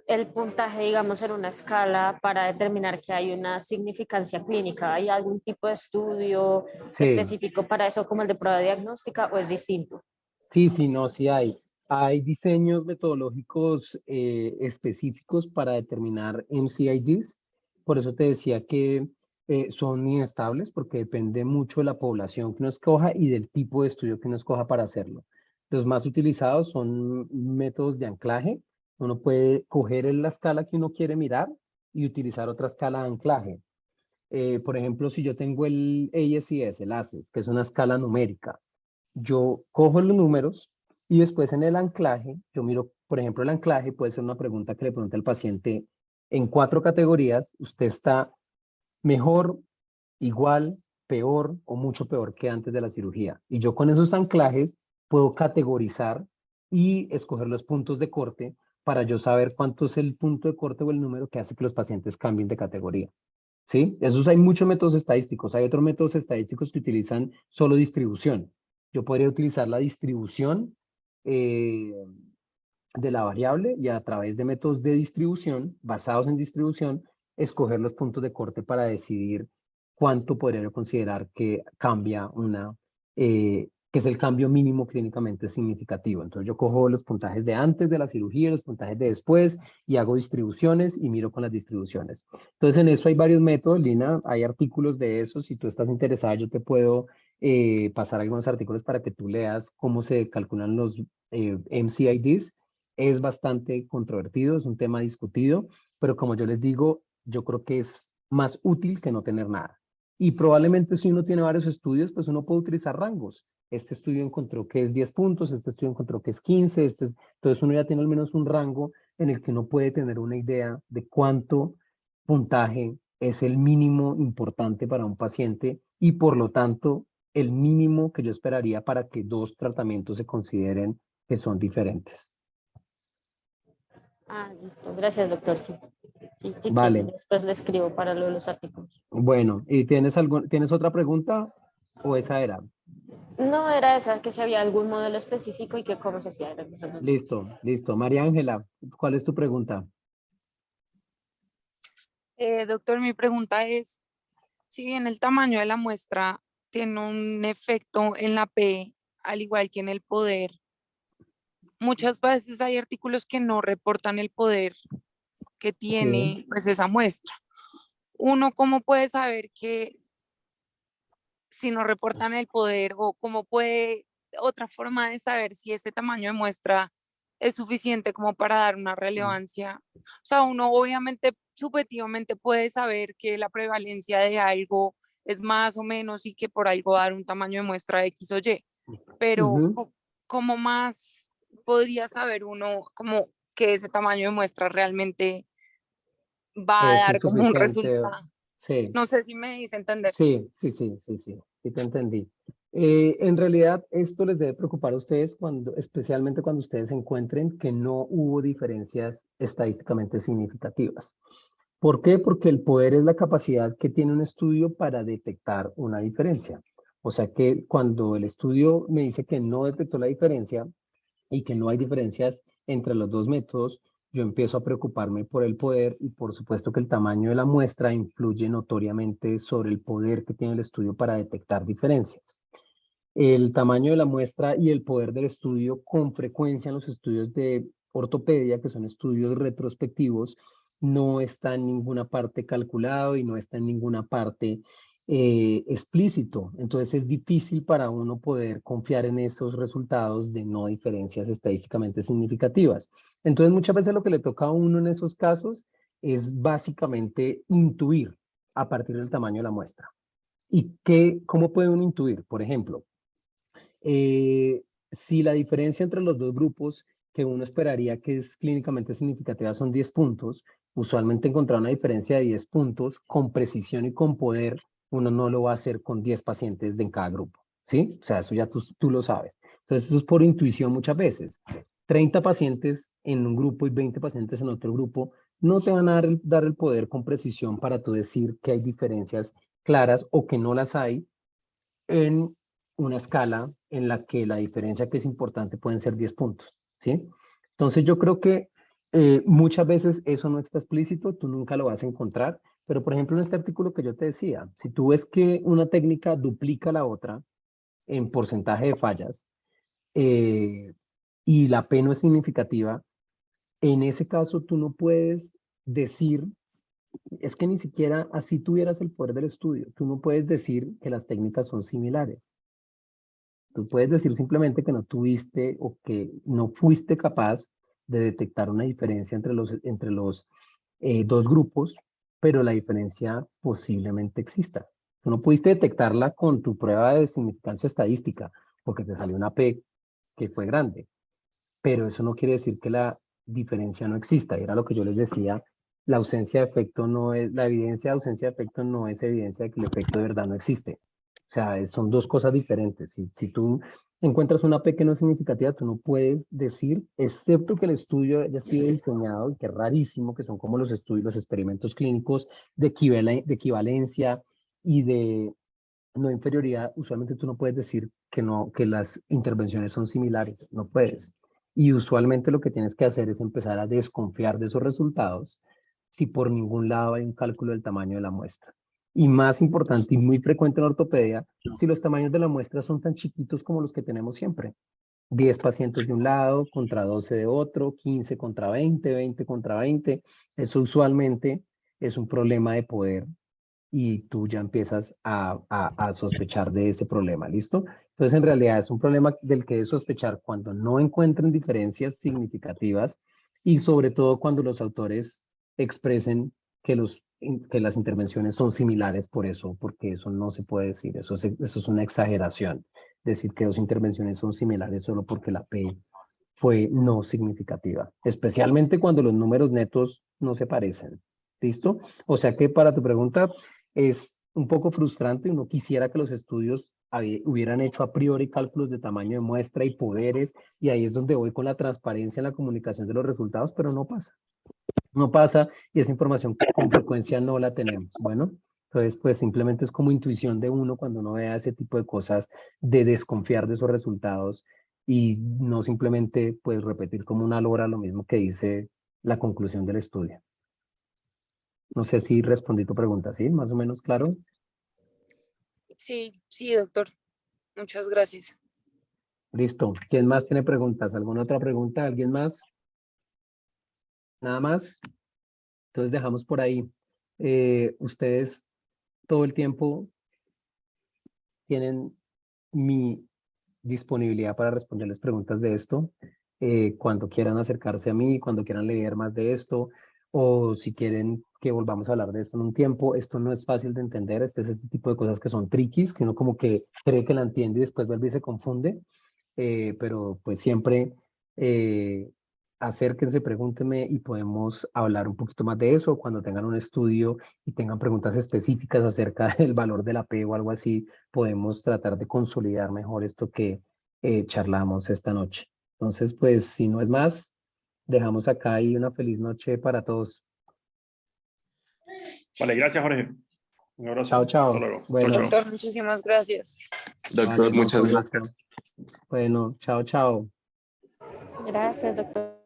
el puntaje, digamos, en una escala para determinar que hay una significancia clínica? ¿Hay algún tipo de estudio sí, específico para eso, como el de prueba diagnóstica, o es distinto? sí, no, sí hay. Hay diseños metodológicos específicos para determinar MCIDs. Por eso te decía que son inestables porque depende mucho de la población que uno escoja y del tipo de estudio que uno escoja para hacerlo. Los más utilizados son métodos de anclaje. Uno puede coger la escala que uno quiere mirar y utilizar otra escala de anclaje. Por ejemplo, si yo tengo el ASES, el ACES, que es una escala numérica, yo cojo los números y después en el anclaje, yo miro, por ejemplo, el anclaje puede ser una pregunta que le pregunta al paciente en 4 categorías, usted está mejor, igual, peor o mucho peor que antes de la cirugía. Y yo con esos anclajes puedo categorizar y escoger los puntos de corte para yo saber cuánto es el punto de corte o el número que hace que los pacientes cambien de categoría. ¿Sí? Esos hay muchos métodos estadísticos. Hay otros métodos estadísticos que utilizan solo distribución. Yo podría utilizar la distribución de la variable y a través de métodos de distribución, basados en distribución, escoger los puntos de corte para decidir cuánto podría yo considerar que cambia que es el cambio mínimo clínicamente significativo. Entonces yo cojo los puntajes de antes de la cirugía, los puntajes de después y hago distribuciones y miro con las distribuciones. Entonces en eso hay varios métodos, Lina, hay artículos de eso. Si tú estás interesada, yo te puedo pasar algunos artículos para que tú leas cómo se calculan los MCIDs. Es bastante controvertido, es un tema discutido, pero como yo les digo, yo creo que es más útil que no tener nada. Y probablemente si uno tiene varios estudios, pues uno puede utilizar rangos. Este estudio encontró que es 10 puntos, este estudio encontró que es 15, entonces uno ya tiene al menos un rango en el que uno puede tener una idea de cuánto puntaje es el mínimo importante para un paciente y por lo tanto el mínimo que yo esperaría para que dos tratamientos se consideren que son diferentes. Ah, listo. Gracias, doctor. Sí, sí, sí, Vale. después le escribo para lo de los artículos. Bueno, ¿y tienes otra pregunta o esa era? No era esa, que si había algún modelo específico y que cómo se hacía. Eran esas dos dudas. Listo, listo. María Ángela, ¿cuál es tu pregunta? Doctor, mi pregunta es, si bien el tamaño de la muestra tiene un efecto en la P, al igual que en el poder, muchas veces hay artículos que no reportan el poder que tiene pues esa muestra. Uno, ¿cómo puede saber que si no reportan el poder o cómo puede, otra forma de saber si ese tamaño de muestra es suficiente como para dar una relevancia? O sea, uno obviamente subjetivamente puede saber que la prevalencia de algo es más o menos y que por algo dar un tamaño de muestra X o Y, pero ¿cómo más podría saber uno como que ese tamaño de muestra realmente va a Es dar como un insuficiente. resultado? Sí. No sé si me hice entender. Sí te entendí. En realidad, esto les debe preocupar a ustedes especialmente cuando ustedes encuentren que no hubo diferencias estadísticamente significativas. ¿Por qué? Porque el poder es la capacidad que tiene un estudio para detectar una diferencia. O sea que cuando el estudio me dice que no detectó la diferencia y que no hay diferencias entre los dos métodos, yo empiezo a preocuparme por el poder y por supuesto que el tamaño de la muestra influye notoriamente sobre el poder que tiene el estudio para detectar diferencias. El tamaño de la muestra y el poder del estudio con frecuencia en los estudios de ortopedia, que son estudios retrospectivos, no está en ninguna parte calculado y no está en ninguna parte explícito. Entonces es difícil para uno poder confiar en esos resultados de no diferencias estadísticamente significativas. Entonces muchas veces lo que le toca a uno en esos casos es básicamente intuir a partir del tamaño de la muestra. ¿Y cómo puede uno intuir? Por ejemplo, si la diferencia entre los dos grupos que uno esperaría que es clínicamente significativa son 10 puntos, usualmente encontrar una diferencia de 10 puntos con precisión y con poder, uno no lo va a hacer con 10 pacientes en cada grupo, ¿sí? O sea, eso ya tú lo sabes. Entonces, eso es por intuición muchas veces. 30 pacientes en un grupo y 20 pacientes en otro grupo no te van a dar el poder con precisión para tú decir que hay diferencias claras o que no las hay en una escala en la que la diferencia que es importante pueden ser 10 puntos, ¿sí? Entonces yo creo que muchas veces eso no está explícito, tú nunca lo vas a encontrar, pero por ejemplo en este artículo que yo te decía, si tú ves que una técnica duplica la otra en porcentaje de fallas y la P no es significativa, en ese caso tú no puedes decir, es que ni siquiera así tuvieras el poder del estudio, tú no puedes decir que las técnicas son similares. Tú puedes decir simplemente que no tuviste o que no fuiste capaz de detectar una diferencia entre los dos grupos, pero la diferencia posiblemente exista. Tú no pudiste detectarla con tu prueba de significancia estadística, porque te salió una P que fue grande, pero eso no quiere decir que la diferencia no exista. Y era lo que yo les decía, la ausencia de efecto no es, la evidencia de ausencia de efecto no es evidencia de que el efecto de verdad no existe. O sea, son dos cosas diferentes. Si tú encuentras una P que no es significativa, tú no puedes decir, excepto que el estudio haya sido diseñado, y que es rarísimo, que son como los estudios, los experimentos clínicos de equivalencia y de no inferioridad, usualmente tú no puedes decir que no, que las intervenciones son similares, no puedes. Y usualmente lo que tienes que hacer es empezar a desconfiar de esos resultados si por ningún lado hay un cálculo del tamaño de la muestra. Y más importante y muy frecuente en la ortopedia, si los tamaños de la muestra son tan chiquitos como los que tenemos siempre. 10 pacientes de un lado contra 12 de otro, 15 contra 20, 20 contra 20. Eso usualmente es un problema de poder y tú ya empiezas a sospechar de ese problema, ¿listo? Entonces, en realidad es un problema del que debes sospechar cuando no encuentren diferencias significativas y sobre todo cuando los autores expresen que, que las intervenciones son similares por eso, porque eso no se puede decir, eso es una exageración, decir que dos intervenciones son similares solo porque la P fue no significativa, especialmente cuando los números netos no se parecen. ¿Listo? O sea que para tu pregunta es un poco frustrante. Uno quisiera que los estudios hubieran hecho a priori cálculos de tamaño de muestra y poderes, y ahí es donde voy con la transparencia en la comunicación de los resultados, pero no pasa. No pasa y esa información con frecuencia no la tenemos. Bueno, entonces pues simplemente es como intuición de uno cuando uno vea ese tipo de cosas, de desconfiar de esos resultados y no simplemente pues repetir como una lora lo mismo que dice la conclusión del estudio. No sé si respondí tu pregunta, ¿sí? Más o menos claro. Sí, sí, doctor. Muchas gracias. Listo. ¿Quién más tiene preguntas? ¿Alguna otra pregunta? ¿Alguien más? ¿Nada más? Entonces dejamos por ahí. Ustedes todo el tiempo tienen mi disponibilidad para responderles preguntas de esto. Cuando quieran acercarse a mí, cuando quieran leer más de esto, o si quieren que volvamos a hablar de esto en un tiempo. Esto no es fácil de entender. Este es este tipo de cosas que son triquis, que uno como que cree que la entiende y después vuelve y se confunde. Pero pues siempre acérquense, pregúntenme y podemos hablar un poquito más de eso. Cuando tengan un estudio y tengan preguntas específicas acerca del valor de la P o algo así, podemos tratar de consolidar mejor esto que charlamos esta noche. Entonces, pues si no es más, dejamos acá y una feliz noche para todos. Vale, gracias, Jorge. Un abrazo. Chao, chao. Hasta luego. Bueno. Chao, chao. Doctor, muchísimas gracias. Doctor, Vale, muchas listo, gracias. listo. Bueno, chao, chao. Gracias, doctor.